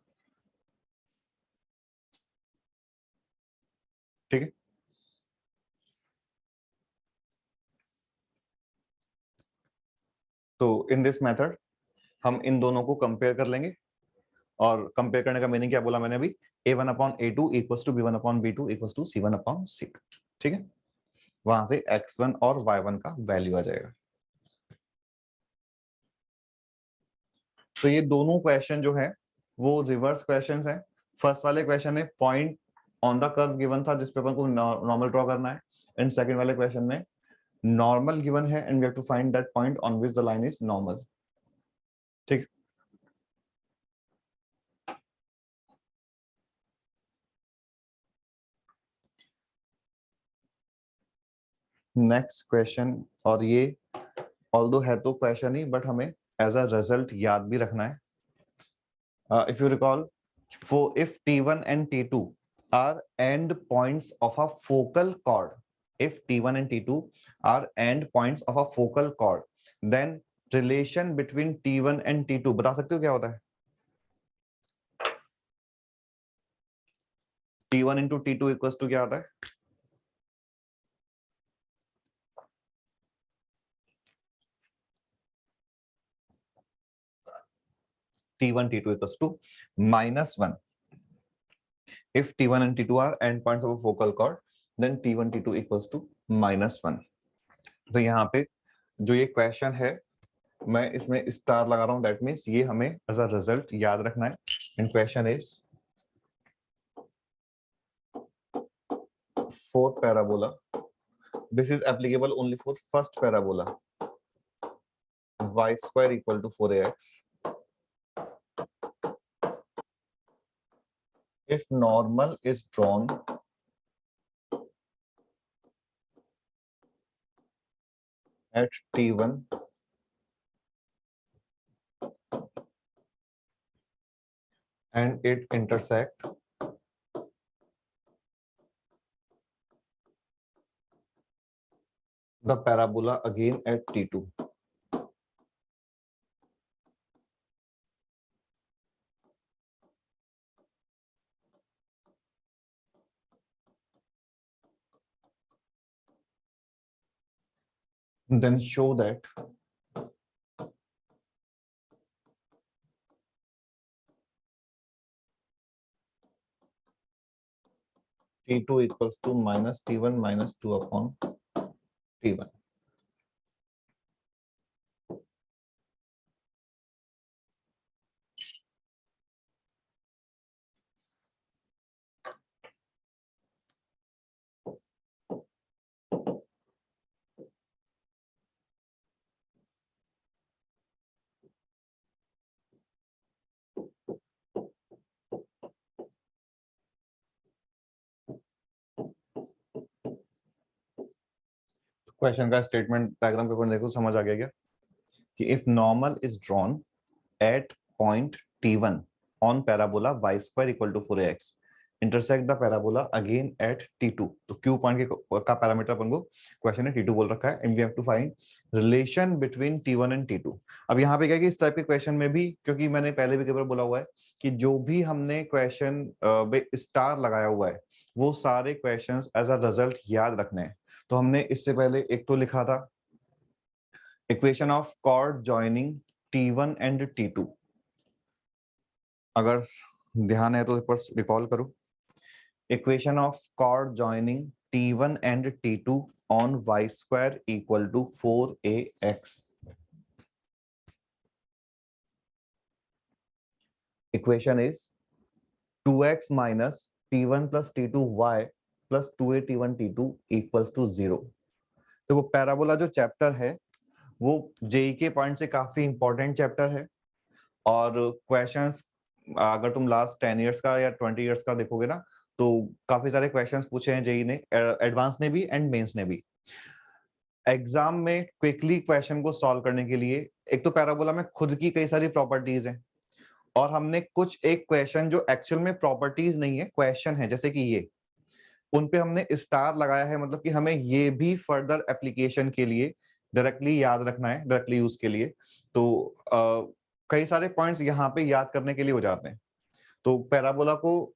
ठीक है। तो इन दिस मेथड हम इन दोनों को कंपेयर कर लेंगे, और कंपेयर करने का मीनिंग क्या बोला मैंने अभी, a1 upon a2 equals to b1 upon b2 equals to c1 upon c2। ठीक है, वहां से x1 और y1 का वैल्यू आ जाएगा। तो ये दोनों क्वेश्चन जो है वो रिवर्स क्वेश्चंस हैं। फर्स्ट वाले क्वेश्चन में point on the curve given था जिस पे अपन को नॉर्मल ड्रॉ करना है, एंड सेकंड वाले क्वेश्चन में नॉर्मल गिवन है and we have to find that point on which the line is normal. ठीक, नेक्स्ट क्वेश्चन, और ये ऑल्दो है तो क्वेश्चन ही बट हमें एज अ रिजल्ट याद भी रखना है। If you recall, for if T1 and T2 are end points of a focal chord, if T1 and T2 are end points of a focal chord, then relation between T1 and T2 बता सकते हो क्या होता है? T1 into T2 equals to क्या आता है? T1 T2 equals to -1. If T1 and T2 are end points of a focal chord, then T1 T2 equals to -1. तो यहाँ पे जो ये क्वेश्चन है मैं इसमें स्टार लगा रहा हूं, दैट मीन्स ये हमें एज अ रिजल्ट याद रखना है। And question is for parabola, this is applicable only for first parabola, y square equal to 4ax, if normal is drawn at t1 and it intersect the parabola again at t2, then show that t2 equals to minus t1 minus 2 upon t1। Question का statement diagram paper देखो, समझ आ गया क्या कि if normal is drawn at point t1 on parabola y square equal to 4ax intersect the parabola again at t2, तो q point का parameter अपन को क्वेश्चन में t2 बोल रखा है and we have to find relation between t1 and t2। अब यहाँ पे क्या है कि इस टाइप के क्वेश्चन में भी, क्योंकि मैंने पहले भी कई बार बोला हुआ है कि जो भी हमने क्वेश्चन स्टार लगाया हुआ है वो सारे क्वेश्चंस एज अ रिजल्ट याद रखने हैं। तो हमने इससे पहले एक तो लिखा था equation of chord joining T1 and T2, अगर ध्यान है तो एक बार रिकॉल करो। Equation of chord joining T1 and T2 on y square equal to 4ax। Equation is 2x minus T1 plus T2y plus 2a T1 T2 equals to 0। तो वो parabola जो चैप्टर है वो जेई के पॉइंट से काफी important chapter है, और क्वेश्चंस अगर तुम लास्ट 10 इयर्स का या 20 इयर्स का देखोगे ना तो काफी सारे क्वेश्चंस पूछे हैं जेई ने, एडवांस ने भी एंड मेंस ने भी। एग्जाम में क्विकली क्वेश्चन को सॉल्व करने के लिए एक तो पैराबोला में खुद की कई सारी प्रॉपर्टीज हैं, और हमने कुछ एक क्वेश्चन जो एक्चुअल में प्रॉपर्टीज नहीं है क्वेश्चन है जैसे कि ये, उन पे हमने स्टार लगाया है, मतलब कि हमें ये भी फर्दर एप्लीकेशन के लिए डायरेक्टली याद रखना है, डायरेक्टली यूज के लिए। तो कई सारे पॉइंट्स यहाँ पे याद करने के लिए हो जाते हैं। तो पैराबोला को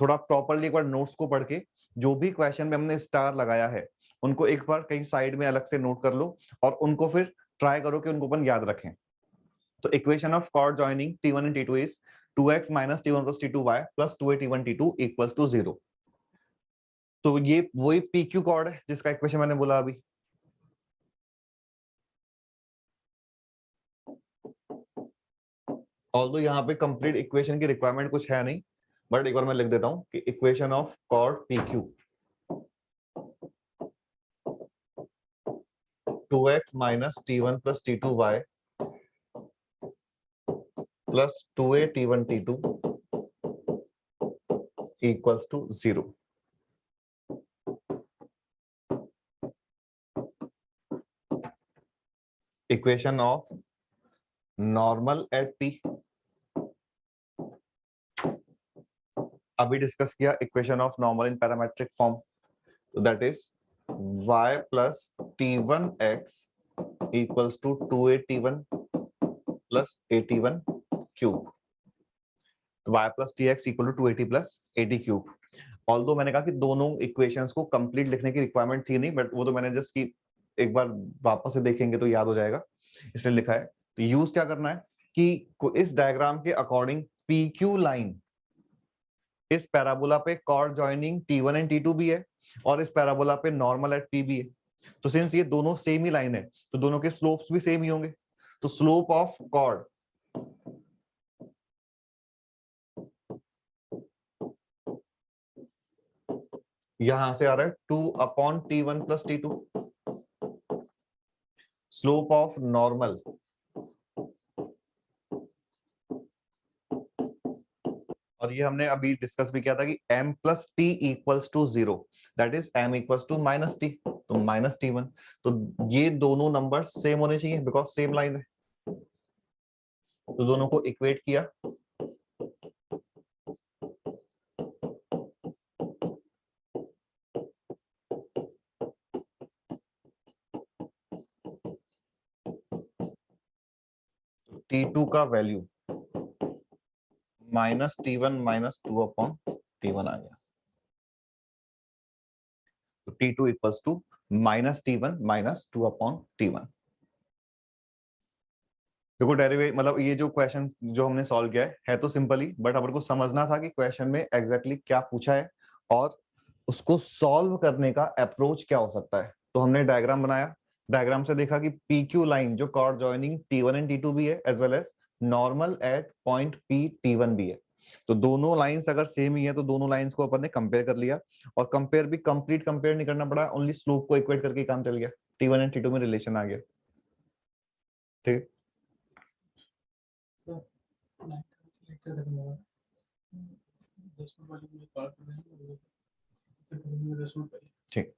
थोड़ा प्रॉपरली एक बार नोट्स को पढ़ के जो भी क्वेश्चन में हमने स्टार लगाया है उनको एक बार कहीं साइड में अलग से नोट कर लो और उनको फिर ट्राई करो कि उनको अपन याद रखें। तो equation of chord joining T1 and T2 is 2x minus T1 plus T2y plus 2a T1 T2 equals to 0. तो ये वही PQ कॉर्ड है जिसका इक्वेशन मैंने बोला अभी। ऑल्दो यहाँ पे कंप्लीट इक्वेशन की रिक्वायरमेंट कुछ है नहीं, बट एक बार मैं लिख देता हूं कि equation of chord PQ 2x minus T1 plus T2y plus 2a T1 T2 equals to 0. Equation of normal at P. अभी डिस्कस किया equation of normal in parametric form, तो that is y plus t1x equals to 2a t1 plus at1 cube. y plus tx equal to 2at plus at cube. Although मैंने कहा कि दोनों equations को complete लिखने की requirement थी नहीं, बट वो तो मैंने जस्ट की एक बार वापस से देखेंगे तो याद हो जाएगा, इसलिए लिखा है। तो यूज क्या करना है कि इस डायग्राम के अकॉर्डिंग PQ लाइन इस पैराबोला पे chord joining T1 and T2 भी है और इस पैराबोला पे नॉर्मल एट P भी है। तो सिंस ये दोनों सेम ही लाइन है तो दोनों के स्लोप्स भी सेम ही होंगे। तो स्लोप ऑफ कॉर्ड यहां से आ रहा है 2/T1 plus T2। Slope of normal और ये हमने अभी डिस्कस भी किया था कि m plus t equals to 0, that is m equals to minus t, तो minus t1। तो ये दोनों नंबर सेम होने चाहिए बिकॉज सेम लाइन है, तो दोनों को इक्वेट किया। T2 का value minus T1 minus 2/T1 आ गया, तो T2 equals to minus T1 minus 2/T1। देखो डेरिवेट मतलब ये जो क्वेश्चन जो हमने सॉल्व किया है तो सिंपल ही, बट हमारे को समझना था कि क्वेश्चन में एग्जैक्टली क्या पूछा है और उसको सॉल्व करने का अप्रोच क्या हो सकता है। तो हमने डायग्राम बनाया, डायग्राम से देखा कि PQ लाइन जो chord joining T1 and T2 भी है as well as normal at point P T1 भी है। तो दोनों लाइंस अगर सेम ही है तो दोनों लाइंस को अपन ने कंपेयर कर लिया, और कंपेयर भी कंप्लीट कंपेयर नहीं करना पड़ा, ओनली स्लोप को इक्वेट करके काम चल गया, T1 एंड T2 में रिलेशन आ गया। ठीक ठीक।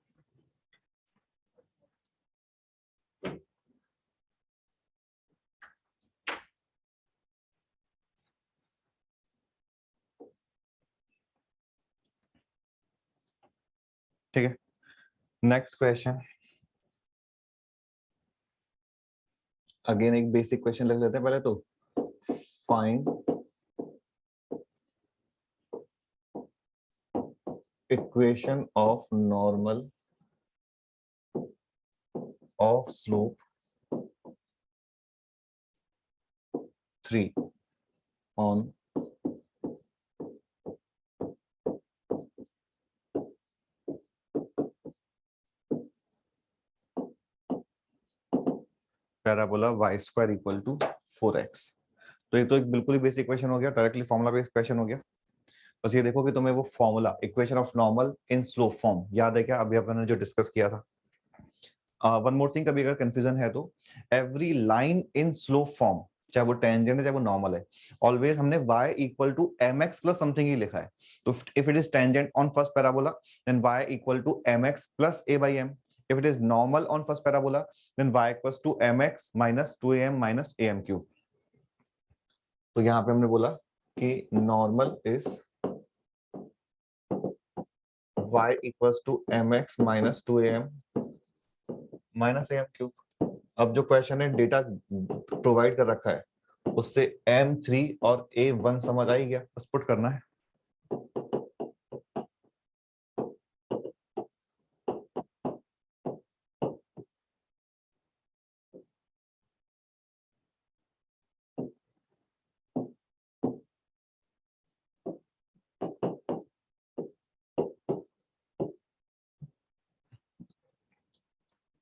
ठीक है, नेक्स्ट क्वेश्चन। अगेन एक बेसिक क्वेश्चन लिख लेते हैं पहले तो। Find equation of normal of slope 3 on parabola y square equal to 4x। तो ये तो एक बिल्कुल ही बेसिक क्वेश्चन हो गया, डायरेक्टली फॉर्मूला बेस्ड क्वेश्चन हो गया। बस ये देखो कि तुम्हें वो formula equation of normal in slope form याद है क्या, अभी अपन ने जो डिस्कस किया था। वन मोर थिंग, कभी अगर कंफ्यूजन है तो every line in slope form, चाहे वो टेंजेंट है चाहे वो नॉर्मल है, ऑलवेज हमने y equal to mx plus something ही लिखा है। तो if it is tangent on first parabola then y equal to mx plus a by m। if it is normal on first parabola then y equals to mx minus 2am minus am cube। तो यहां पे हमने बोला कि normal is y equals to mx minus 2am minus am cube। अब जो question है data provide कर रखा है उससे m3 और a1 समझ आ ही गया, बस पुट करना है।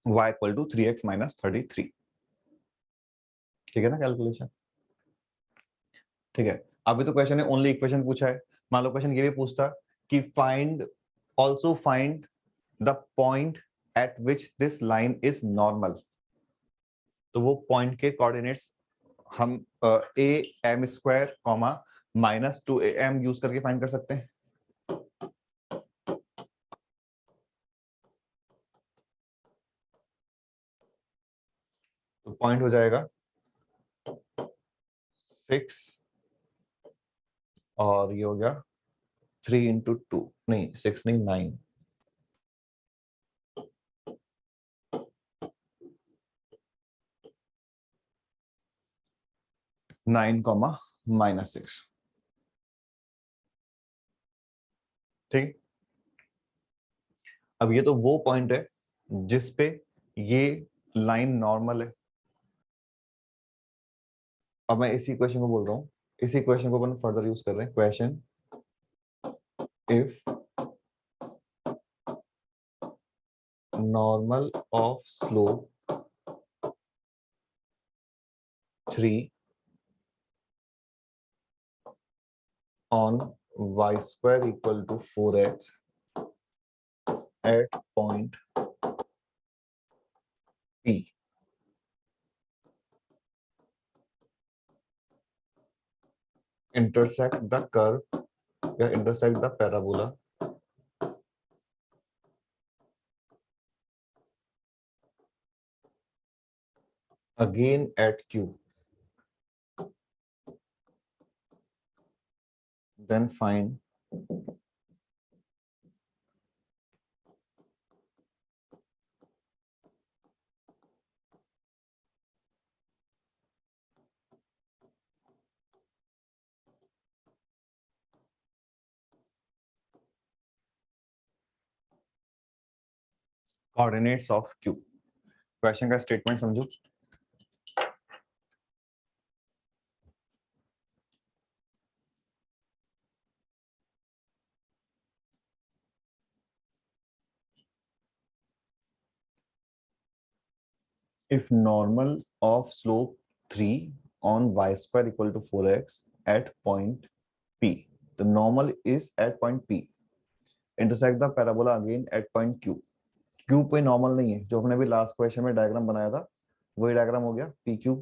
y equal to 3x minus 33। ठीक है ना कैलकुलेशन? ठीक है, अभी तो क्वेश्चन ने ओनली इक्वेशन पूछा है। मान लो क्वेश्चन ये भी पूछता कि find, also find the point at which this line is normal. तो वो पॉइंट के कोऑर्डिनेट्स हम a m square comma minus 2am use करके फाइंड कर सकते हैं। तो पॉइंट हो जाएगा 6 और ये हो गया 3 × 2, नहीं 6 नहीं 9। 9 कॉमा -6। ठीक, अब ये तो वो पॉइंट है जिस पे ये लाइन नॉर्मल है। अब मैं इसी क्वेश्चन को बोल रहा हूँ, इसी क्वेश्चन को अपन फर्दर यूज कर रहे हैं। Question if normal of slope 3 on y square equal to 4x at point P intersect the curve या intersect the parabola again at Q, then find coordinates of Q। Question का statement समझो। If normal of slope 3 on y square equal to 4x at point P, the normal is at point P, intersect the parabola again at point Q। Q पे normal नहीं है, जो हमने भी last question में diagram बनाया था वही डायग्राम हो गया। पी क्यू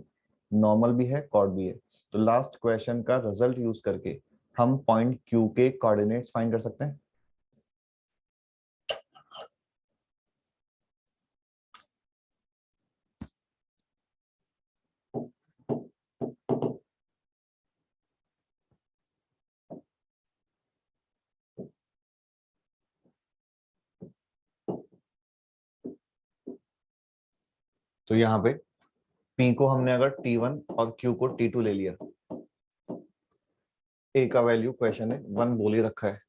नॉर्मल भी है, कॉर्ड भी है। तो लास्ट क्वेश्चन का रिजल्ट यूज करके हम पॉइंट Q के कोऑर्डिनेट्स फाइंड कर सकते हैं। तो यहाँ पे P को हमने अगर T1 और Q को T2 ले लिया, A का वैल्यू क्वेश्चन है 1 बोल ही रखा है,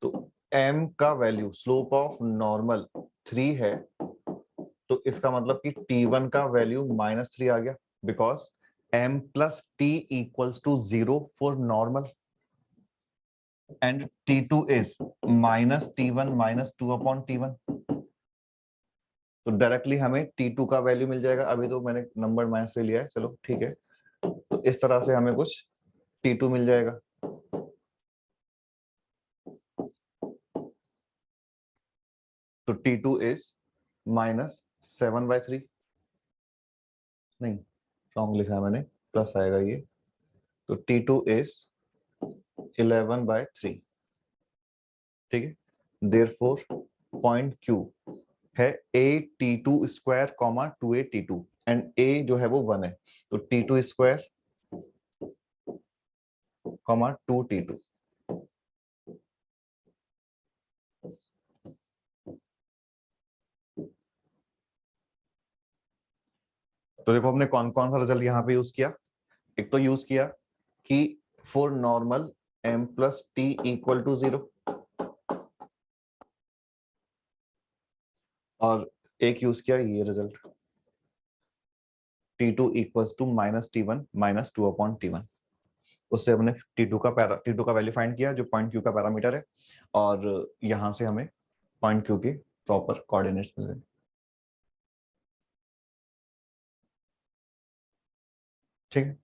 तो M का वैल्यू स्लोप ऑफ नॉर्मल 3 है, तो इसका मतलब कि T1 का वैल्यू -3 आ गया, because M plus T equals to 0 for normal and T2 is -T1 -2 upon T1। तो डायरेक्टली हमें T2 का वैल्यू मिल जाएगा। अभी तो मैंने नंबर माइनस ले लिया है, चलो ठीक है। तो इस तरह से हमें कुछ T2 मिल जाएगा। तो T2 इज -7/3, नहीं रॉन्ग लिखा है मैंने, प्लस आएगा ये। तो T2 इज 11/3। ठीक है, देयरफॉर पॉइंट Q है a T2 square comma 2a T2 and a जो है वो 1 है, तो T2 स्क्वायर कॉमा 2T2। तो देखो हमने कौन कौन सा रिजल्ट यहाँ पे यूज किया। एक तो यूज किया कि for normal m plus t equal to 0, और एक यूज किया ये result T2 equals to -T1 -2 upon T1। उससे हमने T2 का वैल्यू फाइंड किया जो पॉइंट Q का पैरामीटर है, और यहां से हमें पॉइंट Q के प्रॉपर कोऑर्डिनेट्स मिल गए। ठीक है,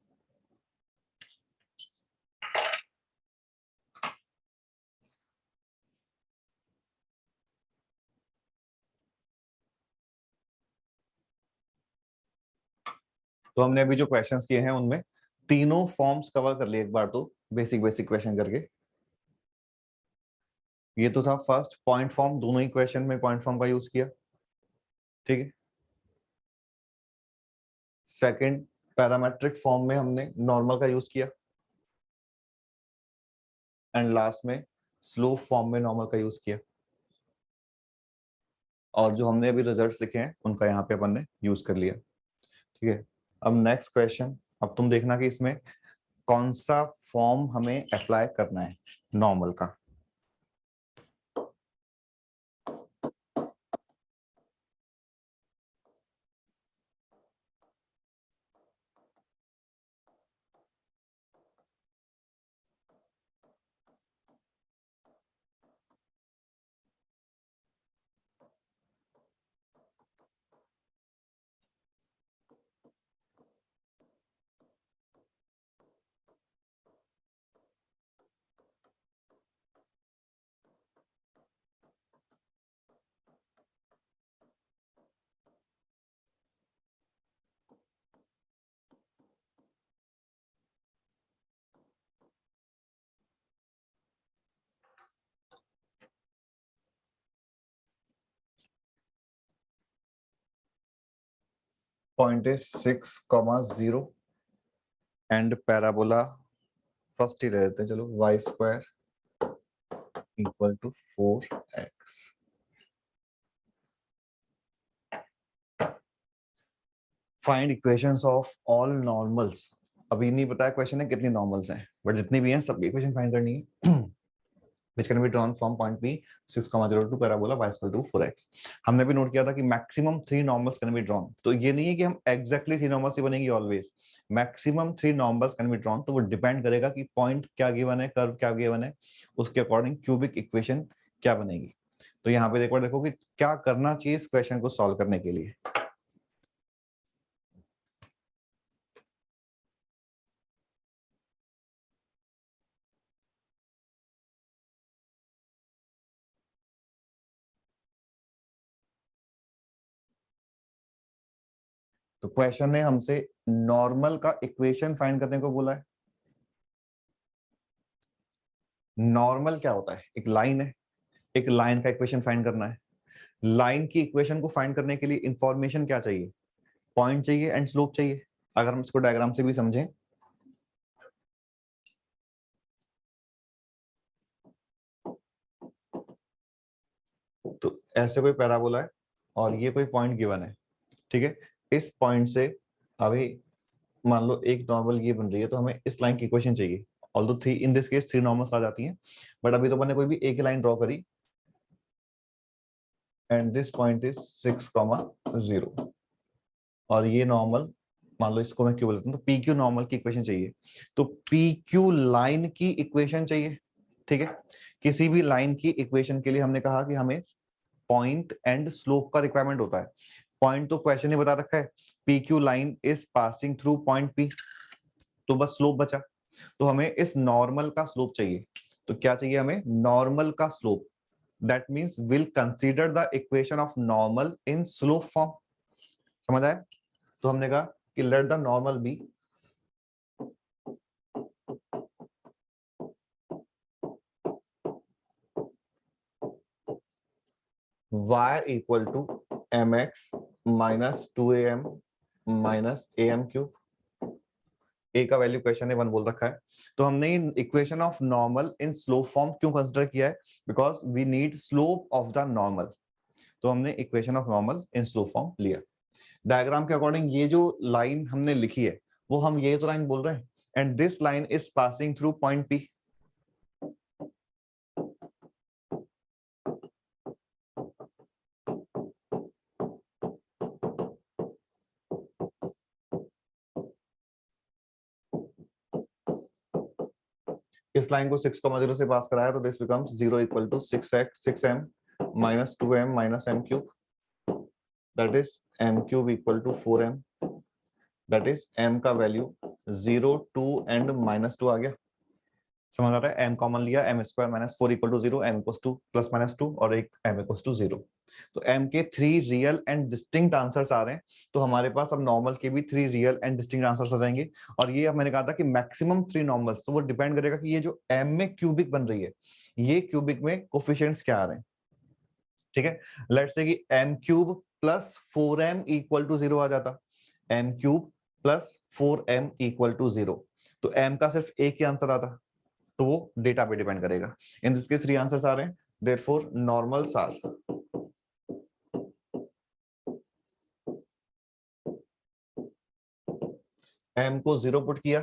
तो हमने अभी जो क्वेश्चंस किए हैं उनमें तीनों फॉर्म्स कवर कर लिए एक बार, तो बेसिक बेसिक क्वेश्चन करके। ये तो था फर्स्ट पॉइंट फॉर्म, दोनों ही क्वेश्चन में पॉइंट फॉर्म का यूज किया। ठीक है, सेकंड पैरामेट्रिक फॉर्म में हमने नॉर्मल का यूज किया, एंड लास्ट में स्लोप फॉर्म में नॉर्मल का यूज किया। और जो हमने अभी रिजल्ट्स लिखे हैं उनका यहाँ पे अपन ने यूज कर लिया। ठीक है, अब नेक्स्ट क्वेश्चन, अब तुम देखना कि इसमें कौन सा फॉर्म हमें अप्लाई करना है नॉर्मल का। Point is 6,0 and parabola first ही ले लेते हैं, चलो y square equal to 4x। Find equations of all normals. अभी नहीं बताया क्वेश्चन है कितनी नॉर्मल्स हैं, बट जितनी भी हैं सबकी इक्वेशन फाइंड करनी है। which can be drawn from point P 6,0 to parabola y equal to 4x। हमने भी नोट किया था कि maximum 3 normals can be drawn, तो ये नहीं है कि हम एग्जैक्टली 3 नॉर्मल्स ही बनेंगी always, maximum 3 normals can be drawn. तो वो डिपेंड करेगा कि पॉइंट क्या गिवन है, कर्व क्या गिवन है, उसके अकॉर्डिंग क्यूबिक इक्वेशन क्या बनेगी। तो यहाँ पे एक बार देखो कि क्या करना चाहिए इस क्वेश्चन को सॉल्व करने के लिए। तो क्वेश्चन ने हमसे नॉर्मल का इक्वेशन फाइंड करने को बोला है। नॉर्मल क्या होता है, एक लाइन है, एक लाइन का इक्वेशन फाइंड करना है। लाइन की इक्वेशन को फाइंड करने के लिए इंफॉर्मेशन क्या चाहिए, पॉइंट चाहिए एंड स्लोप चाहिए। अगर हम इसको डायग्राम से भी समझें तो ऐसे कोई पैराबोला है और ये कोई पॉइंट गिवन है। ठीक है, इस पॉइंट से अभी मान लो एक नॉर्मल ये बन रही है, तो हमें इस लाइन की इक्वेशन चाहिए। Although three in this case 3 normals आ जाती हैं, बट अभी तो मैंने कोई भी एक लाइन ड्रॉ करी एंड दिस पॉइंट इज 6,0 और ये नॉर्मल मान लो इसको मैं क्यू बोलता हूँ, तो पी क्यू नॉर्मल की इक्वेशन चाहिए। तो पी क्यू लाइन की इक्वेशन चाहिए। ठीक है, किसी भी लाइन की इक्वेशन के लिए हमने कहा कि हमें पॉइंट एंड स्लोप का रिक्वायरमेंट होता है। पॉइंट तो क्वेश्चन ही बता रखा है, P Q line is passing through point P, तो बस स्लोप बचा। तो हमें इस नॉर्मल का स्लोप चाहिए। तो क्या चाहिए हमें, नॉर्मल का slope. That means will consider the equation of normal in slope form. समझ आया? तो हमने कहा कि let the normal be y equal to mx minus 2am minus am cube. A का वैल्यू क्वेश्चन ने 1 बोल रखा है, तो हमने equation of normal in slope form क्यों कंसीडर किया है, because we need slope of the normal. तो हमने equation of normal in slope form लिया। डायग्राम के अकॉर्डिंग ये जो लाइन हमने लिखी है वो हम ये तो लाइन बोल रहे हैं, and this line is passing through point P. इस लाइन को 6,0 से पास कराया, तो this becomes 0 equal to 6m minus 2m minus m cube, that is m cube equal to 4m, that is m का वैल्यू 0 2 एंड -2 आ गया, समझ आ रहा है। m कॉमन लिया, m square minus 4 equal to 0, m equals to plus minus 2 और एक m इक्वल्स टू 0। तो m के 3 रियल एंड डिस्टिंक्ट आंसर्स आ रहे हैं, तो हमारे पास अब नॉर्मल के भी 3 रियल एंड डिस्टिंक्ट आंसर्स आ जाएंगे। और ये अब मैंने कहा था कि मैक्सिमम 3 नॉर्मल्स, तो वो डिपेंड करेगा कि ये जो m में क्यूबिक बन रही है, ये क्यूबिक में कोफिशिएंट्स क्या आ रहे हैं। ठीक है, लेट्स से कि m cube plus 4m equal to 0 आ जाता, m cube plus 4m equal to 0, तो m का सिर्फ एक ही आंसर आता, तो वो डेटा पे डिपेंड करेगा। इन दिस केस 3 आंसर्स आ रहे हैं, देयरफॉर नॉर्मल्स आर m को 0 पुट किया,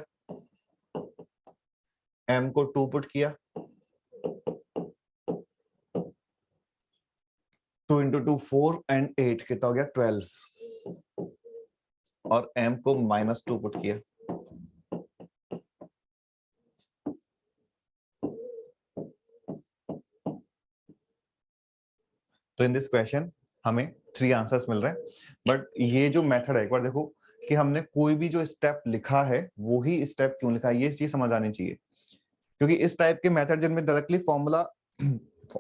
m को 2 पुट किया, 2 इंटू 2 4 एंड 8 कितना हो गया 12, और m को -2 पुट किया। तो इन दिस क्वेश्चन हमें 3 आंसर्स मिल रहे हैं। बट ये जो मेथड है, एक बार देखो कि हमने कोई भी जो स्टेप लिखा है वो ही स्टेप क्यों लिखा है, ये चीज समझ आनी चाहिए। क्योंकि इस टाइप के मेथड जिनमें डायरेक्टली फॉर्मूला,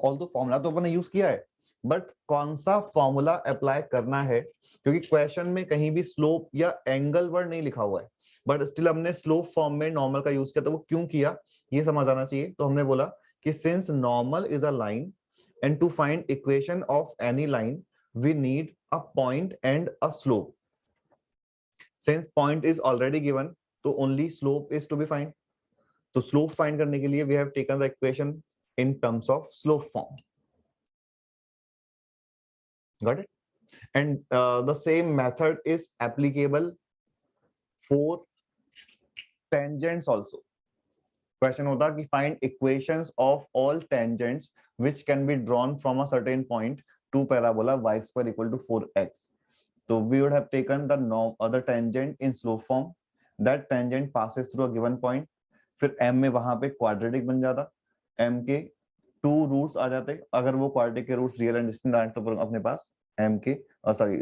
ऑल्दो फॉर्मूला तो अपन ने यूज किया है, बट कौन सा फॉर्मूला अप्लाई करना है, क्योंकि क्वेश्चन में कहीं भी स्लोप या एंगल वर्ड नहीं लिखा हुआ है, बट स्टिल हमने स्लोप फॉर्म में नॉर्मल का यूज किया, तो वो क्यों किया ये समझ आना चाहिए। तो हमने बोला कि since normal is a line and to find equation of any line we need a point and a slope. Since point is already given, तो only slope is to be find. तो slope find करने के लिए we have taken the equation in terms of slope form. Got it? And the same method is applicable for tangents also. Question होता कि find equations of all tangents which can be drawn from a certain point to parabola y square equal to 4x. So we would have taken the norm or the tangent in slope form. That tangent passes through a given point. फिर m में वहां पे quadratic बन जाता, m के 2 roots आ जाते, अगर वो क्वाड्रेटिक के रूट्स रियल एंड डिस्टिंक्ट आए तो अपने पास m के सॉरी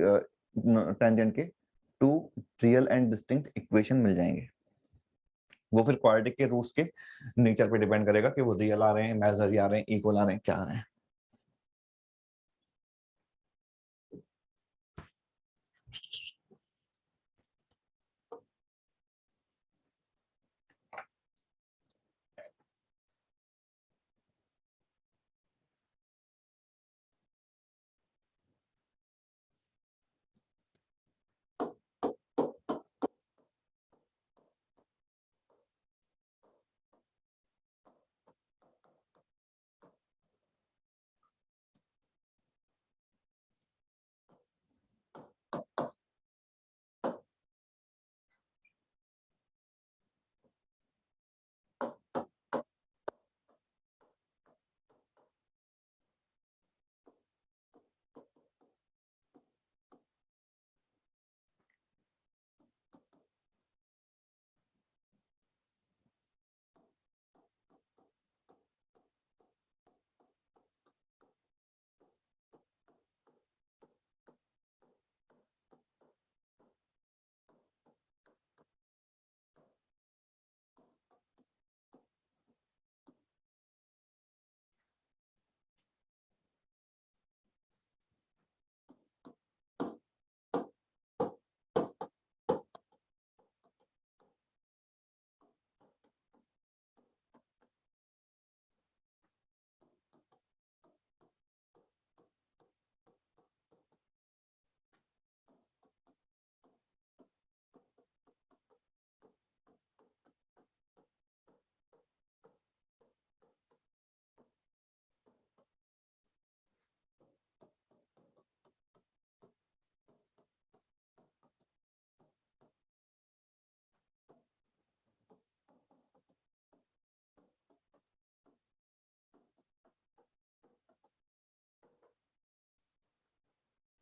टेंजेंट के 2 रियल एंड डिस्टिंक्ट इक्वेशन मिल जाएंगे। वो फिर क्वाड्रेटिक के रूट्स के नेचर पे डिपेंड करेगा कि वो रियल आ रहे हैं, इमेजिनरी आ रहे हैं, इक्वल आ रहे हैं, क्या आ रहे हैं।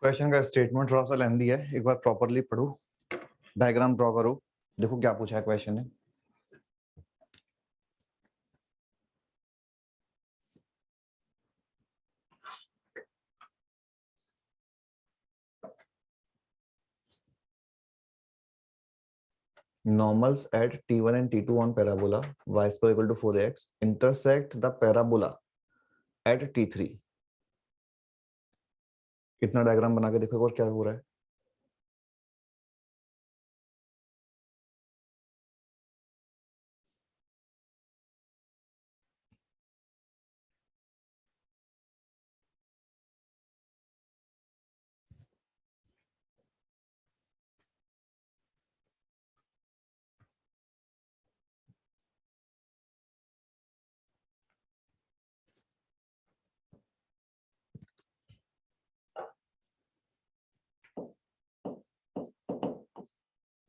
क्वेश्चन का स्टेटमेंट थोड़ा सा लेंदी है, एक बार प्रॉपरली पढ़ो, डायग्राम ड्रॉ करो, देखो क्या पूछा है क्वेश्चन ने। normals at t1 and t2 on parabola y square equal to 4x intersect the parabola at t3. इतना डायग्राम बना के देखो और क्या हो रहा है.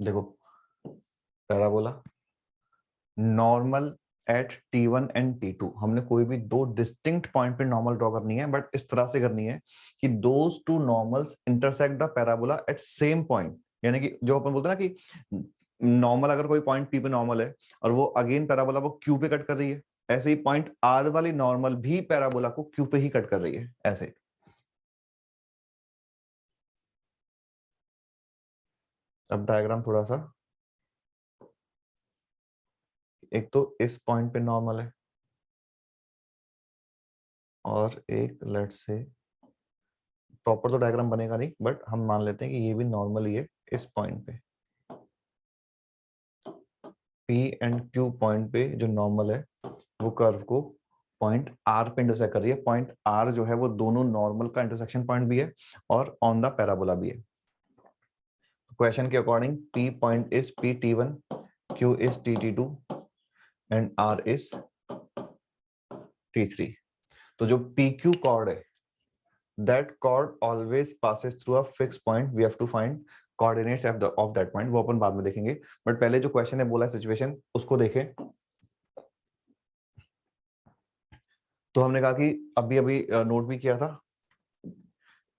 देखो parabola normal at t1 and t2. हमने कोई भी दो डिस्टिंक्ट पॉइंट पे नॉर्मल ड्रॉ करनी है, बट इस तरह से करनी है कि those two normals intersect the parabola at same point. यानी कि जो अपन बोलते हैं ना कि नॉर्मल अगर कोई पॉइंट p पे नॉर्मल है और वो अगेन पैराबोला को q पे कट कर रही है, ऐसे ही पॉइंट r वाली नॉर्मल भी पैराबोला को q पे ही कट कर रही है. ऐसे अब डायग्राम थोड़ा सा, एक तो इस पॉइंट पे नॉर्मल है और एक लेट से प्रॉपर तो डायग्राम बनेगा नहीं, बट हम मान लेते हैं कि ये भी नॉर्मल ही है इस पॉइंट पे. P एंड Q पॉइंट पे जो नॉर्मल है वो कर्व को पॉइंट R पे इंटरसेक्ट कर रही है. पॉइंट R जो है वो दोनों नॉर्मल का इंटरसेक्शन पॉइंट भी है और ऑन द पैराबोला भी है. क्वेश्चन के according P point is PT1, Q is TT2 and R is T3. तो जो PQ कॉर्ड है that chord always passes through a fixed point. We have to find coordinates of that point. वो अपन बाद में देखेंगे, but पहले जो question है बोला सिचुएशन उसको देखें. तो हमने कहा कि अभी अभी नोट भी किया था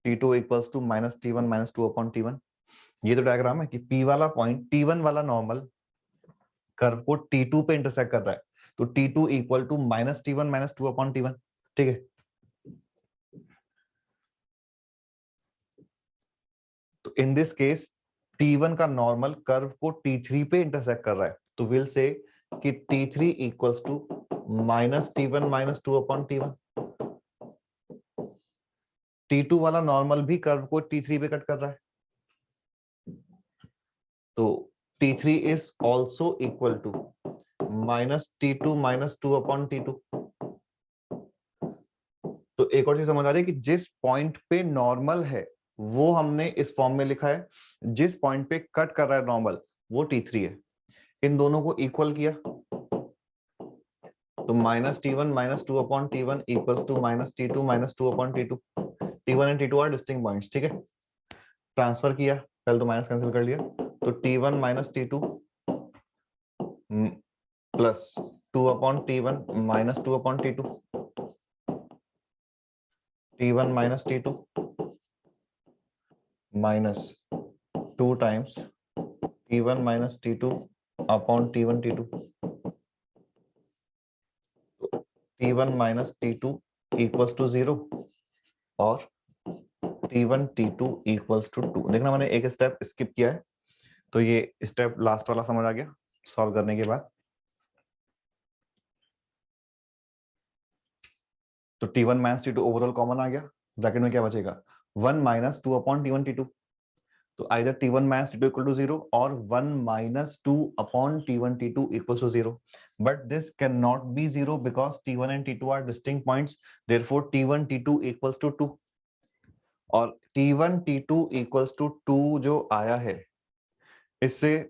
t2 equals to minus t1 minus 2 upon t1. ये तो डायग्राम है कि p वाला पॉइंट t1 वाला नॉर्मल कर्व को t2 पे इंटरसेक्ट कर रहा है, तो t2 equal to minus t1 minus 2 upon t1. ठीक है, तो इन दिस केस t1 का नॉर्मल कर्व को t3 पे इंटरसेक्ट कर रहा है, तो विल से कि t3 equals to minus t1 minus 2 upon t1. t2 वाला नॉर्मल भी कर्व को t3 पे कट कर रहा है, तो t3 is also equal to minus t2 minus 2 upon t2. तो एक और चीज समझ आ रही है कि जिस पॉइंट पे नॉर्मल है वो हमने इस फॉर्म में लिखा है, जिस पॉइंट पे कट कर रहा है नॉर्मल वो t3 है. इन दोनों को इक्वल किया तो minus t1 minus 2 upon t1 equals to minus t2 minus 2 upon t2. t1 and t2 are distinct points. ठीक है, ट्रांसफर किया, पहले तो माइनस कैंसिल कर लिया, तो t1 minus t2 plus 2 upon t1 minus 2 upon t2, t1 minus t2 minus 2 times t1 minus t2 upon t1 t2. t1 minus t2 equals to 0 और t1 t2 equals to 2. देखना मैंने एक step skip किया है, तो ये step last वाला समझ आ गया सॉल्व करने के बाद. तो t1 minus t2 overall common आ गया, ब्रैकेट में क्या बचेगा 1 माइनस 2 अपॉन t1 t2. तो either t1 minus t2 equal to 0 और 1 minus 2 upon t1 t2 equal to 0. But this can not be 0 because t1 and t2 are distinct points, therefore t1 t2 equals to 2. और t1 t2 equals to 2 जो आया है, इससे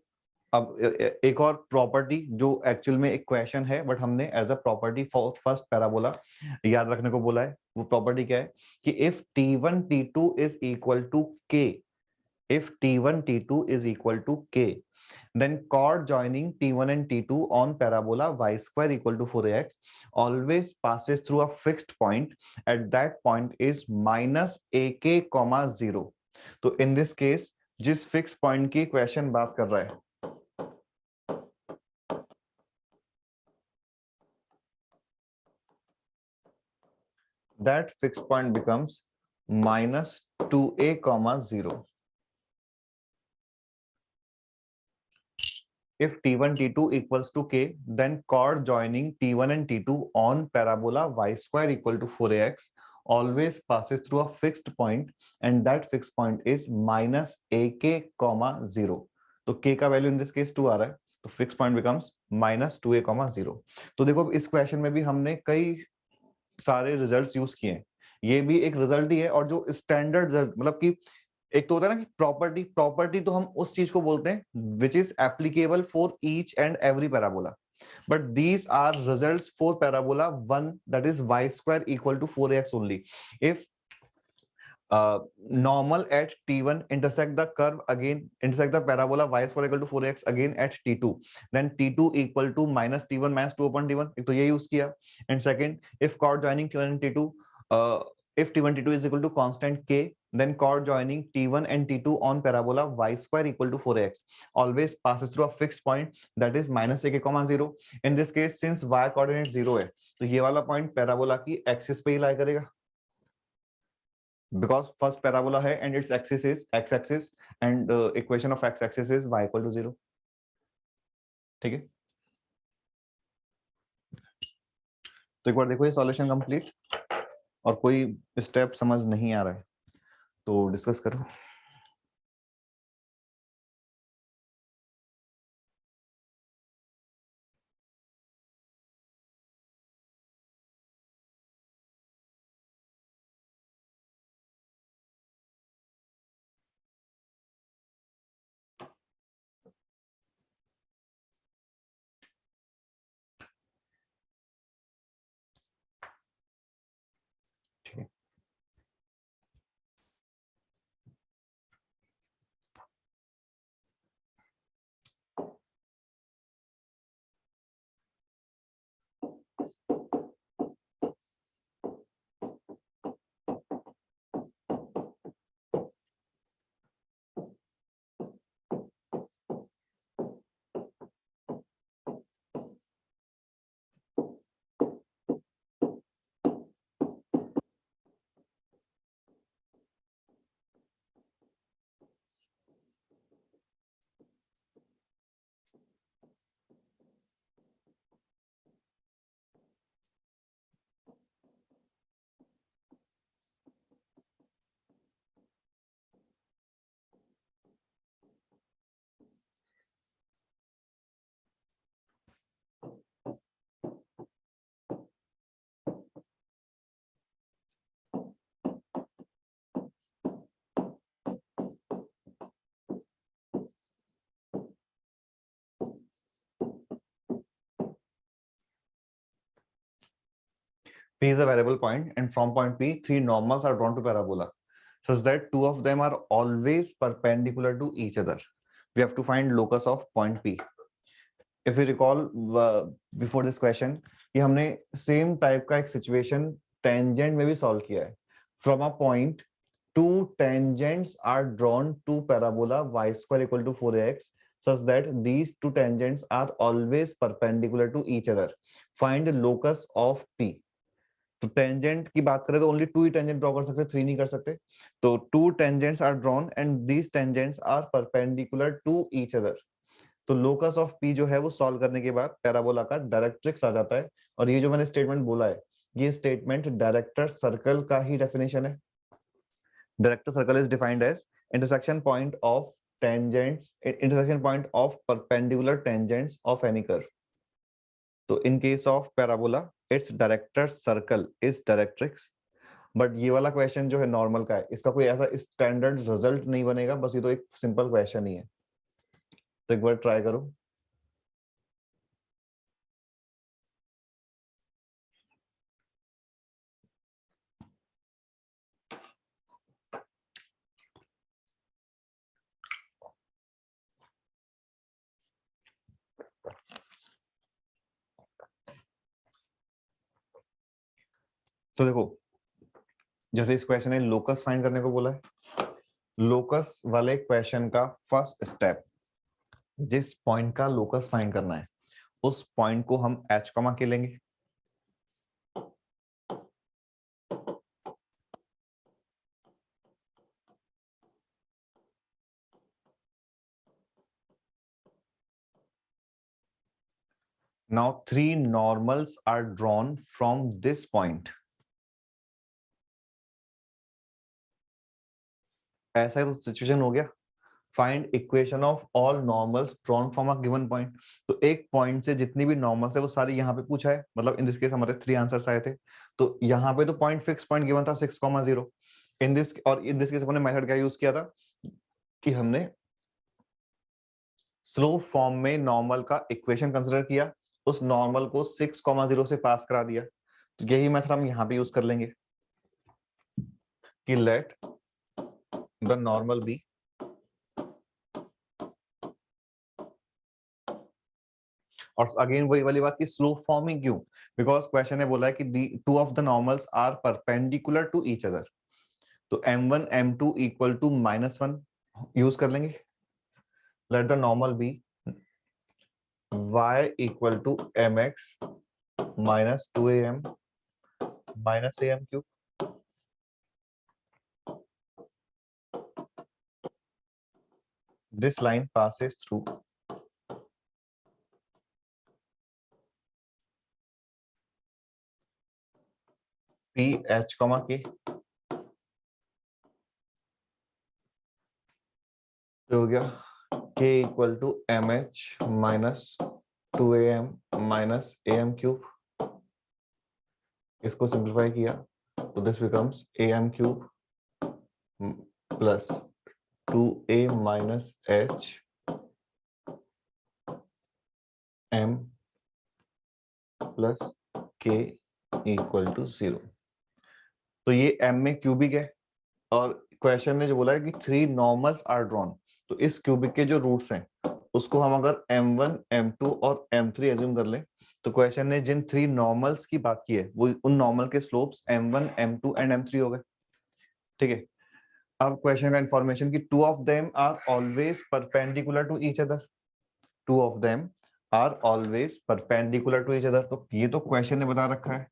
अब एक और property जो एक्चुअल में एक क्वेश्चन है बट हमने as a property first parabola याद रखने को बोला है. वो प्रॉपर्टी क्या है कि if t1 t2 is equal to k, if t1 t2 is equal to k, then chord joining t1 and t2 on parabola y square equal to 4ax always passes through a fixed point. At that point is minus ak comma 0. तो in this case जिस fix point की question बात कर रहा है that fixed point becomes minus 2a comma 0. if t1 t2 equals to k, then chord joining t1 and t2 on parabola y square equal to 4ax always passes through a fixed point, and that fixed point is minus ak comma 0. तो k का value in this case 2 आ रहा है, तो fix point becomes minus 2a comma 0. तो देखो इस question में भी हमने कई सारे रिजल्ट्स यूज किए हैं, ये भी एक रिजल्ट ही है. और जो स्टैंडर्ड मतलब कि एक तो होता है ना कि प्रॉपर्टी, प्रॉपर्टी तो हम उस चीज को बोलते हैं which is applicable for each and every parabola, but these are results for parabola one, that is y square equal to 4ax only. If normal at t1 intersect the curve again, intersect the parabola y square equal to 4ax again at t2, then t2 equal to minus t1 minus 2 upon t1. एक तो ये use किया. And second, if chord joining t1 and t2, if t1 t2 is equal to constant k, then chord joining t1 and t2 on parabola y square equal to 4ax always passes through a fixed point, that is minus ak comma 0. In this case, since y coordinate 0 है, तो ये वाला point parabola की axis पे ही लाई करेगा, because first parabola है and its axis is x axis and equation of x axis is y equal to 0. ठीक है, तो एक बार देखो ये सॉल्यूशन कंप्लीट, और कोई स्टेप समझ नहीं आ रहा है तो डिस्कस करो. ठीक है, P is a variable point, and from point P, three normals are drawn to parabola, such that two of them are always perpendicular to each other. We have to find locus of point P. If we recall before this question, कि हमने same type का एक situation tangent में भी solve किया है. From a point, two tangents are drawn to parabola y square equal to 4ax, such that these two tangents are always perpendicular to each other. Find locus of P. तो tangent की बात करें तो only two ही tangent draw कर सकते, three नहीं कर सकते. तो two tangents are drawn and these tangents are perpendicular to each other. तो लोकस ऑफ पी जो है वो सॉल्व करने के बाद पैराबोला का डायरेक्ट्रिक्स आ जाता है. और ये जो मैंने स्टेटमेंट बोला है, ये स्टेटमेंट डायरेक्टर सर्कल का ही डेफिनेशन है. Director circle is defined as intersection point of tangents, intersection point of perpendicular tangents of any curve. तो in case of parabola its director circle is directrix. But ये वाला question जो है normal का है, इसका कोई ऐसा स्टैंडर्ड रिजल्ट नहीं बनेगा, बस ये तो एक सिंपल क्वेश्चन ही है. तो एक बार ट्राई करो. तो देखो, जैसे इस क्वेश्चन है लोकस फाइंड करने को बोला है. लोकस वाले क्वेश्चन का फर्स्ट स्टेप, जिस पॉइंट का लोकस फाइंड करना है उस पॉइंट को हम h कॉमा के लेंगे. Now three normals are drawn from this point. ऐसा ही तो सिचुएशन हो गया. Find equation of all normals drawn from a given point. तो एक पॉइंट से जितनी भी नॉर्मल्स है वो सारी यहाँ पे पूछा है. मतलब इन दिस केस हमारे 3 आंसर्स आए थे. तो यहाँ पे तो पॉइंट फिक्स पॉइंट गिवन था 6,0. इन दिस केस हमने मेथड क्या यूज किया था कि हमने स्लोप फॉर्म में नॉर्मल का इक्वेशन कंसिडर किया, उस नॉर्मल को 6,0 से पास करा दिया. तो यही मेथड हम यहाँ पे यूज कर लेंगे कि लेट द नॉर्मल बी और अगेन वही वाली बात की स्लोप फॉर्मिंग क्यों, बिकॉज क्वेश्चन ने बोला है कि two of the normals are perpendicular to each other. तो m1 m2 equal to -1 use कर लेंगे. Let the normal be y equal to mx minus 2am minus am cube. This line passes through P H comma K. तो हो गया K equal to MH minus 2am minus am cube. इसको simplify किया तो this becomes am cube plus 2a minus h m plus k equal to 0. तो ये m में cubic है और क्वेश्चन ने जो बोला है कि 3 नॉर्मल्स आर ड्रॉन. तो इस क्यूबिक के जो रूट्स हैं उसको हम अगर m1 m2 और m3 एज्यूम कर लें तो क्वेश्चन ने जिन 3 नॉर्मल्स की बात की है वो उन नॉर्मल के slopes m1 m2 and m3 हो गए. ठीक है. अब क्वेश्चन का इंफॉर्मेशन कि two of them are always perpendicular to each other. Two of them are always perpendicular to each other. तो ये तो क्वेश्चन ने बता रखा है.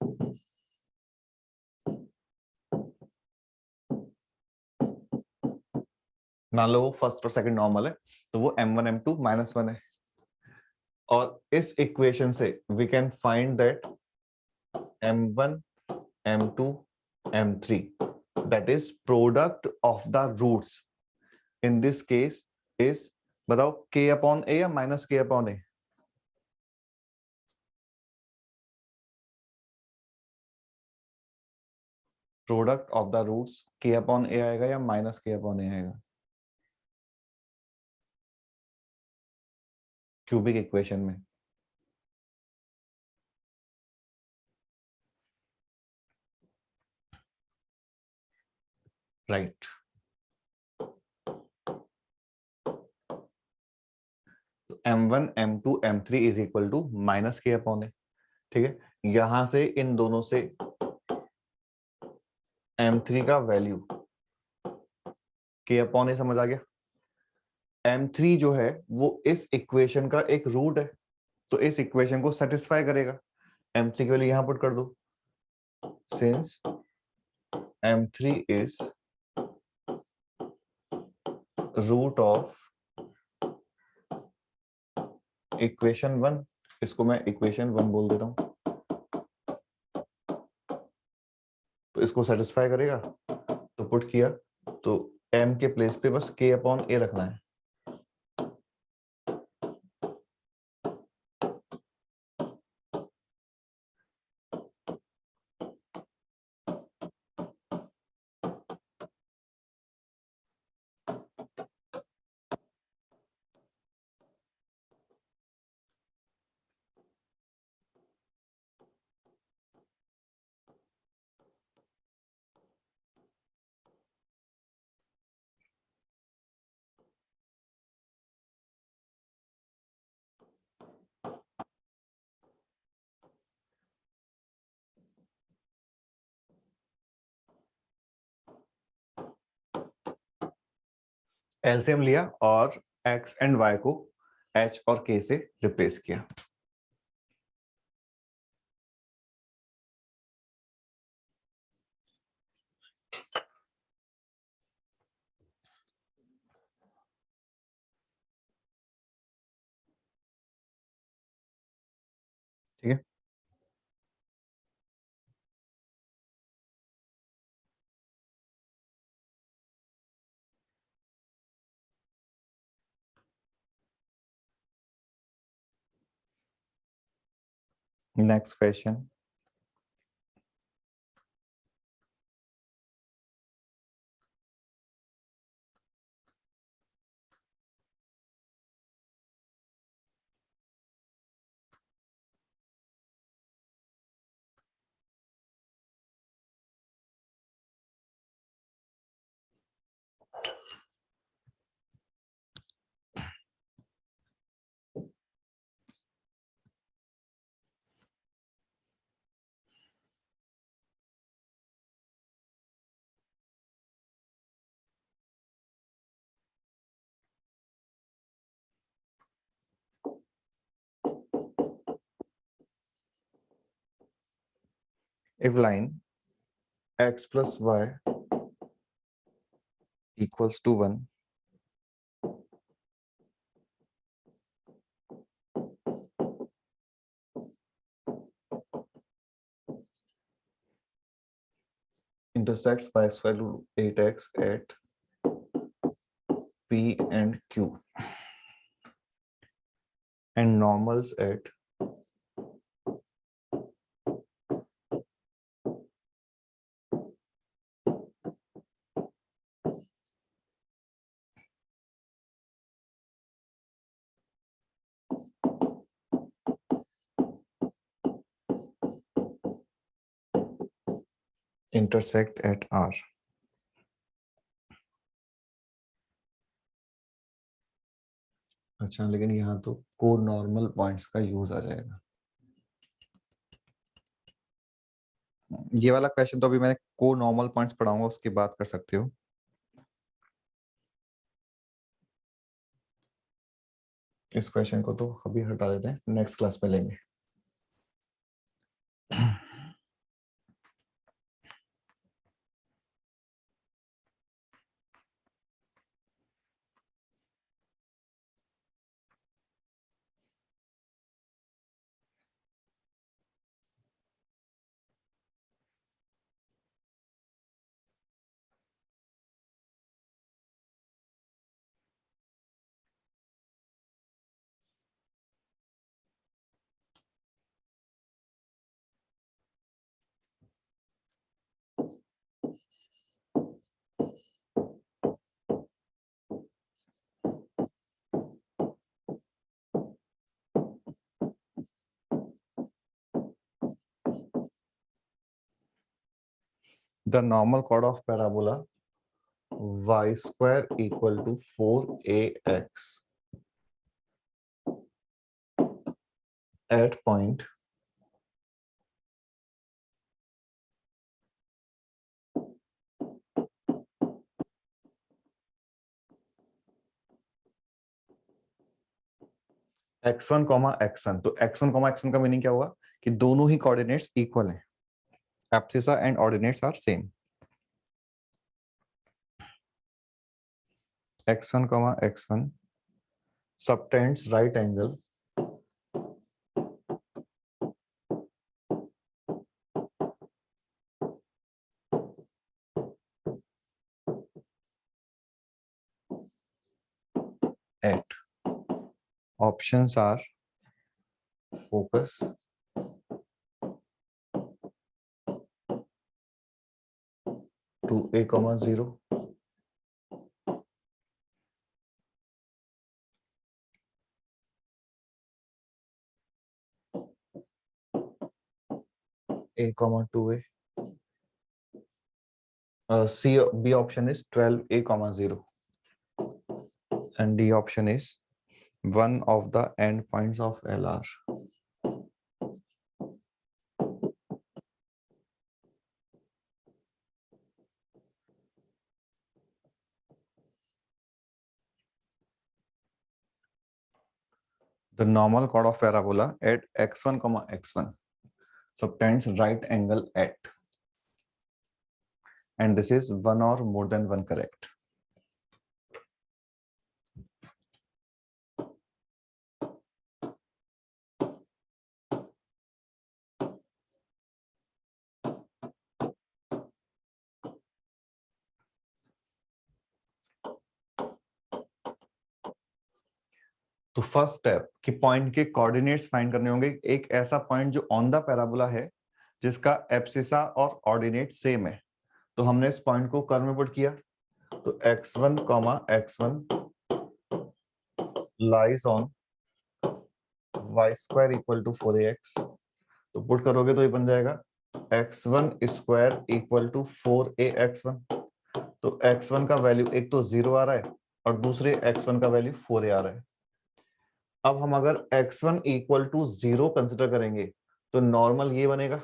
मान लो वो फर्स्ट और सेकंड नॉर्मल है तो वो m1 m2 -1 है. और इस इक्वेशन से we can find that m1 m2 m3 that is product of the roots in this case is, बताओ k upon a या minus k upon a. Product of the roots k upon a आएगा या minus k upon a आएगा cubic equation में. Right. तो m1 m2 m3 is equal to minus k upon a. ठीक है. यहां से इन दोनों से m3 का वैल्यू k upon a समझ आ गया. m3 जो है वो इस इक्वेशन का एक रूट है तो इस इक्वेशन को सेटिस्फाई करेगा. m3 के वैल्यू यहां पुट कर दो. Since m3 is root of equation 1. इसको मैं इक्वेशन 1 बोल देता हूं. तो इसको सेटिस्फाई करेगा तो पुट किया तो m के प्लेस पे बस k अपॉन a रखना है. एलसीएम लिया और x एंड y को h और k से रिप्लेस किया. ठीक है। Next question, if line x plus y equals to 1, intersects y is equal to 8x at P and Q and normals at intersect at R. अच्छा, लेकिन यहाँ तो को नॉर्मल पॉइंट्स का यूज आ जाएगा। ये वाला क्वेश्चन तो अभी मैंने को नॉर्मल पॉइंट्स पढ़ाऊंगा, उसकी बात कर सकते हो। इस क्वेश्चन को तो अभी हटा देते हैं, नेक्स्ट क्लास में लेंगे। The normal chord of parabola y square equal to 4ax at point x1, x1। तो x1, x1 का मीनिंग क्या हुआ कि दोनों ही कोऑर्डिनेट्स इक्वल हैं, abscissa and ordinates are same. x1, x1 subtends right angle at options are focus, to a comma 0, a comma 2a, C, B option is 12a comma 0, and D option is one of the endpoints of LR. The normal chord of parabola at x1, x1 subtends right angle at, and this is one or more than one correct. तो first step कि point के coordinates find करने होंगे। एक ऐसा point जो on the parabola है जिसका एब्सिसा और ऑर्डिनेट सेम है, तो हमने इस पॉइंट को कर्व में पुट किया। तो x1, x1 lies on y square equal to 4ax। तो पुट करोगे तो ये बन जाएगा x1 square equal to 4ax1। तो x1 का वैल्यू एक तो 0 आ रहा है और दूसरे x1 का वैल्यू 4a आ रहा है। अब हम अगर x1 इक्वल टू 0 कंसिडर करेंगे तो नॉर्मल ये बनेगा,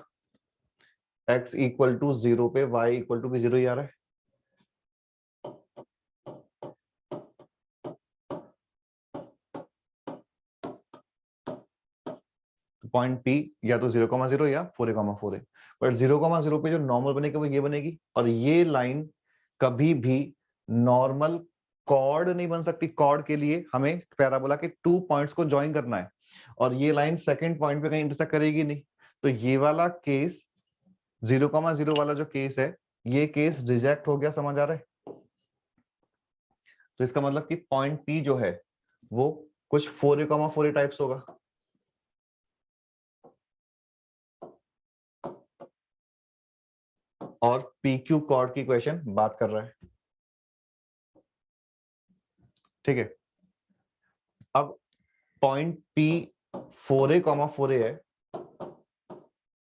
x इक्वल टू 0 पे y इक्वल टू भी 0 ही आ रहा है। पॉइंट P या तो 0,0 या 4a,4a, बट 0,0 पे जो नॉर्मल बनेगी वो ये बनेगी, और ये लाइन कभी भी नॉर्मल कॉर्ड नहीं बन सकती। कॉर्ड के लिए हमें पैराबोला के 2 पॉइंट्स को ज्वाइन करना है, और ये लाइन सेकंड पॉइंट पे कहीं इंटरसेक्ट करेगी नहीं। तो ये वाला केस 0,0 वाला जो केस है, ये केस रिजेक्ट हो गया, समझ आ रहा है। तो इसका मतलब कि पॉइंट P जो है वो कुछ 4a,4a टाइप्स होगा। और PQ कॉर्ड की इक्वेशन बात कर रहा है, ठीक है। अब पॉइंट P 4a,4a है,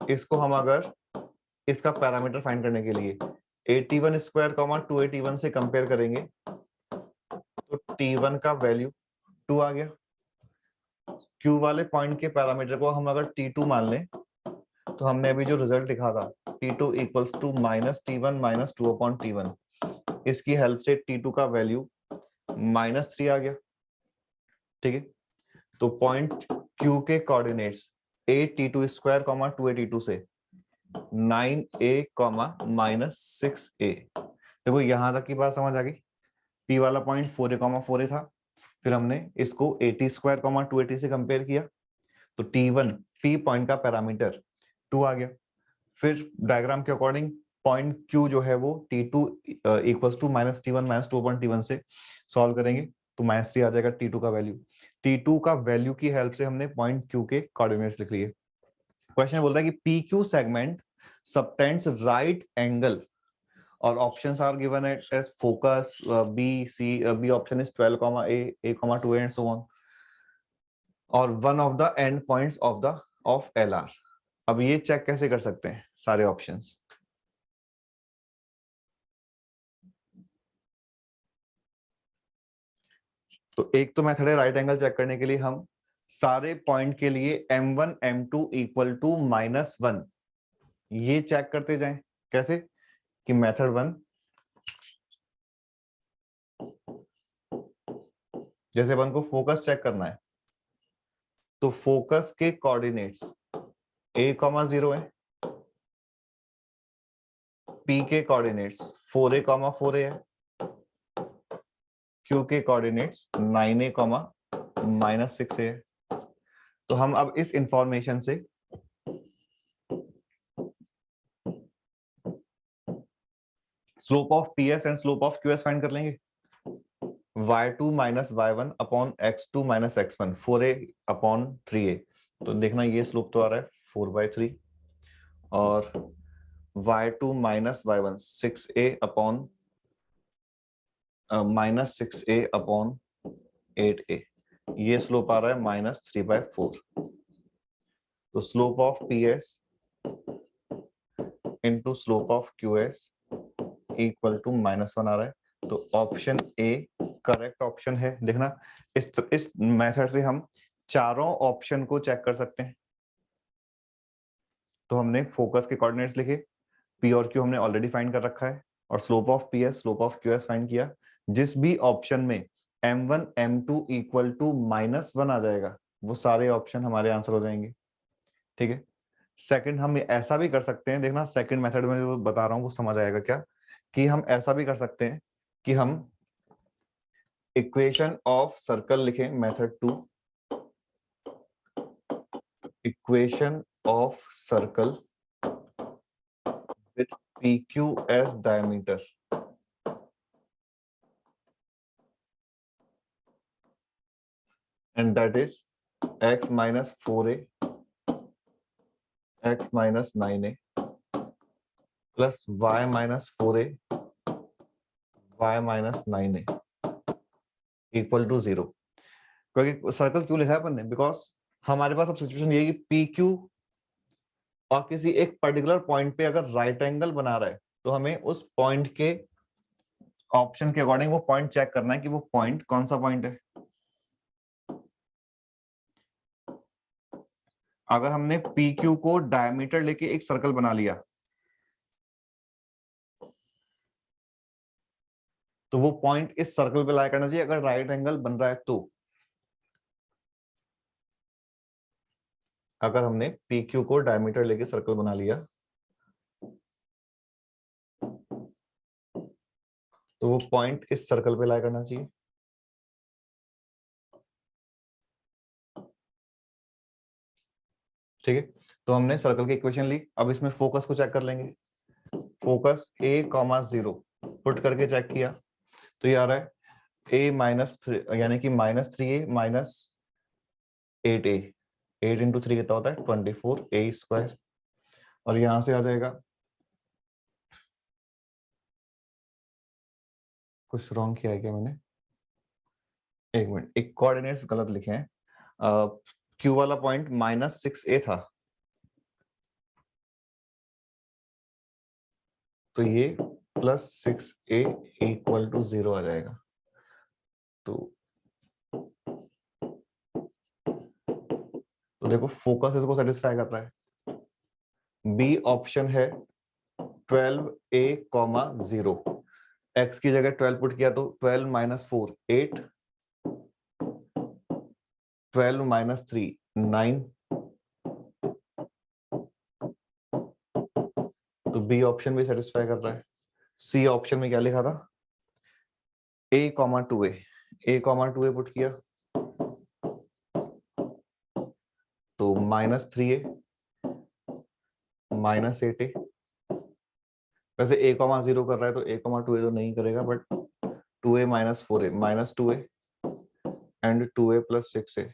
इसको हम अगर इसका पैरामीटर फाइंड करने के लिए 81 स्क्वायर 281 से कंपेयर करेंगे तो T1 का वैल्यू 2 आ गया। Q वाले पॉइंट के पैरामीटर को हम अगर T2 मान लें तो हमने अभी जो रिजल्ट लिखा था T2 equals to minus T1 minus 2/T1, इसकी हेल्प से T2 का वैल्यू -3 आ गया, ठीक है। तो पॉइंट Q के coordinates T2 square 2a T2 से 9a, -6a। देखो यहां तक की बात समझ आ गई। P वाला पॉइंट 4a,4a था, फिर हमने इसको 80 स्क्वायर 280 से कंपेयर किया, तो T1 P पॉइंट का पैरामीटर 2 आ गया। फिर डायग्राम के अकॉर्डिंग पॉइंट Q जो है वो T2 equals to -T1 minus 2/T1 से सॉल्व करेंगे तो -3 आ जाएगा T2 का वैल्यू। T2 का वैल्यू की हेल्प से हमने पॉइंट Q के कोऑर्डिनेट्स लिख लिए। क्वेश्चन बोल रहा है कि PQ segment subtends right angle, और options are given as focus B, C, B option is 12, A, 2A and so on, और one of the end points of LR। अब ये चेक कैसे कर सकते हैं सारे ऑप्शंस? तो एक तो मेथड है राइट एंगल चेक करने के लिए, हम सारे पॉइंट के लिए M1 M2 इक्वल टू -1 ये चेक करते जाएं। कैसे? कि मेथड 1, जैसे अपन को फोकस चेक करना है तो फोकस के कोऑर्डिनेट्स a,0 है, P के कोऑर्डिनेट्स 4a,4a है, Q के कोऑर्डिनेट्स 9a, -6a है। तो हम अब इस इंफॉर्मेशन से slope of PS and slope of QS find कर लेंगे। y2 minus y1 upon x2 minus x1 4a/3a। तो देखना ये स्लोप तो आ रहा है 4/3, और y2 minus y1 6a upon -6a/8a, ये स्लोप आ रहा है -3/4। तो slope of PS into slope of QS equal to -1 आ रहा है। तो ऑप्शन ए करेक्ट ऑप्शन है। देखना इस मेथड से हम चारों ऑप्शन को चेक कर सकते हैं। तो हमने फोकस के कोऑर्डिनेट्स लिखे, P और Q हमने ऑलरेडी फाइंड कर रखा है, और slope of PS slope of QS find किया। जिस भी ऑप्शन में M1 M2 इक्वल टू -1 आ जाएगा वो सारे ऑप्शन हमारे आंसर हो जाएंगे, ठीक है। सेकंड हम ऐसा भी कर सकते हैं, देखना सेकंड मेथड में जो बता रहा हूं वो समझ आएगा क्या, कि हम ऐसा भी कर सकते हैं कि हम इक्वेशन ऑफ सर्कल लिखें, method 2, equation of circle with PQ as diameter। and that is x minus 4a x minus 9a plus y minus 4a y minus 9a equal to 0। क्योंकि सर्कल क्यों लिखा है अपन ने, बिकॉज हमारे पास अब situation ये है कि पी क्यू और किसी एक पर्टिकुलर पॉइंट पे अगर राइट एंगल बना रहा है तो हमें उस पॉइंट के ऑप्शन के अकॉर्डिंग वो पॉइंट चेक करना है कि वो पॉइंट कौन सा पॉइंट है। अगर हमने पी क्यू को डायमीटर लेके एक सर्कल बना लिया तो वो पॉइंट इस सर्कल पे लाई करना चाहिए अगर राइट एंगल बन रहा है तो। अगर हमने पी क्यू को डायमीटर लेके सर्कल बना लिया तो वो पॉइंट इस सर्कल पे लाई करना चाहिए। ठीक है, तो हमने सर्कल की इक्वेशन ली। अब इसमें फोकस को चेक कर लेंगे। फोकस a कॉमा 0 पुट करके चेक किया तो ये आ रहा है a माइनस 3 यानी कि -3a माइनस 8a। 8 इंटू 3 कितना होता है 24a स्क्वायर। और यहां से आ जाएगा, कुछ रॉन्ग किया है क्या मैंने, एक मिनट, एक कोऑर्डिनेट्स गलत लिखे हैं। क्यू वाला पॉइंट -6a था तो ये +6a इक्वल टू 0 आ जाएगा। तो देखो फोकस इसको सेटिस्फाई कर रहा है। बी ऑप्शन है 12a कॉमा 0। एक्स की जगह 12 पुट किया तो 12 माइनस 4 8, 12 माइनस 3 9। तो बी ऑप्शन भी सेटिस्फाई कर रहा है। सी ऑप्शन में क्या लिखा था, a comma 2a, a comma 2a put किया तो -3a माइनस 8a। वैसे a कॉमा 0 कर रहा है तो a कॉमा 2a तो नहीं करेगा, but 2a minus 4a minus 2a and 2a plus 6a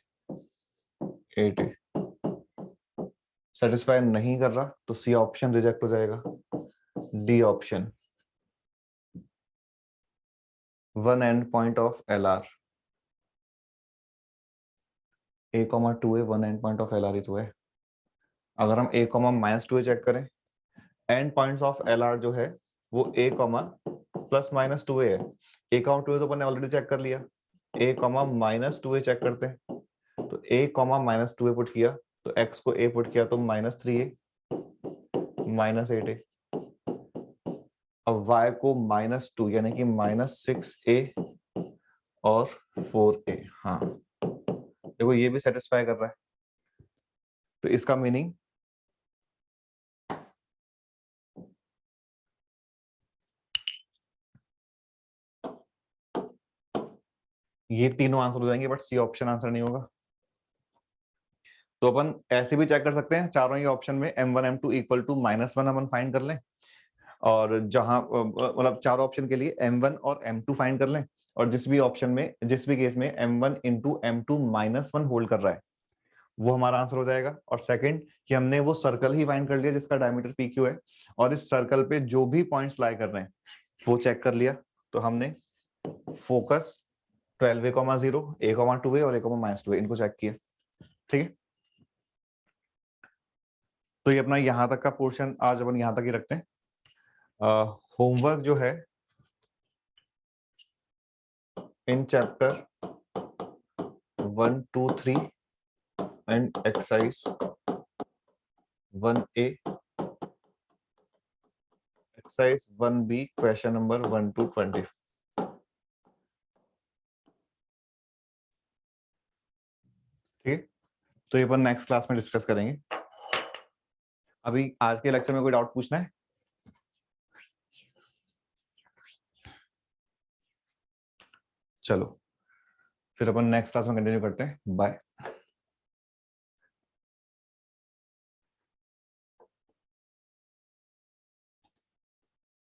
8a satisfy नहीं कर रहा तो सी ऑप्शन रिजेक्ट हो जाएगा। D option one end point of L R, a comma 2a one end point of L R ही तो है। अगर हम a comma minus 2a check करें, end points of L R जो है वो a comma plus minus 2a है। a कॉमा 2a तो अपन ने ऑलरेडी चेक कर लिया, a comma minus 2a check करते हैं। तो a comma minus 2a put किया तो x को a पुट किया तो -3a माइनस 8a। अब y को -2 यानी कि -6a और 4a। हाँ देखो ये भी सेटिस्फाई कर रहा है। तो इसका मीनिंग ये तीनों आंसर हो जाएंगे, बट सी ऑप्शन आंसर नहीं होगा। तो अपन ऐसे भी चेक कर सकते हैं, चारों ही ऑप्शन में m1 m2 equal to -1 upon find कर लें, और जहां मतलब चारों ऑप्शन के लिए m1 और m2 फाइंड कर लें, और जिस भी ऑप्शन में जिस भी केस में m1 इंटू m2 -1 होल्ड कर रहा है वो हमारा आंसर हो जाएगा। और सेकंड कि हमने वो सर्कल ही फाइंड कर लिया जिसका डायमीटर PQ है, और इस सर्कल पे जो भी पॉइंट्स लाई कर रहे हैं वो चेक कर लिया। तो हमने फोकस 12a,0 a,2a और a,-2a इनको चेक किया। ठीक है, तो ये अपना यहां तक का पोर्शन आज अपन यहां तक ही रखते हैं। होमवर्क जो है in chapter 1 2 3 and exercise 1A, exercise 1B, question number 1 to 20। ठीक है, तो ये अपन नेक्स्ट क्लास में डिस्कस करेंगे। अभी आज के लेक्चर में कोई डाउट पूछना है? चलो फिर अपन नेक्स्ट क्लास में कंटिन्यू करते हैं। बाय।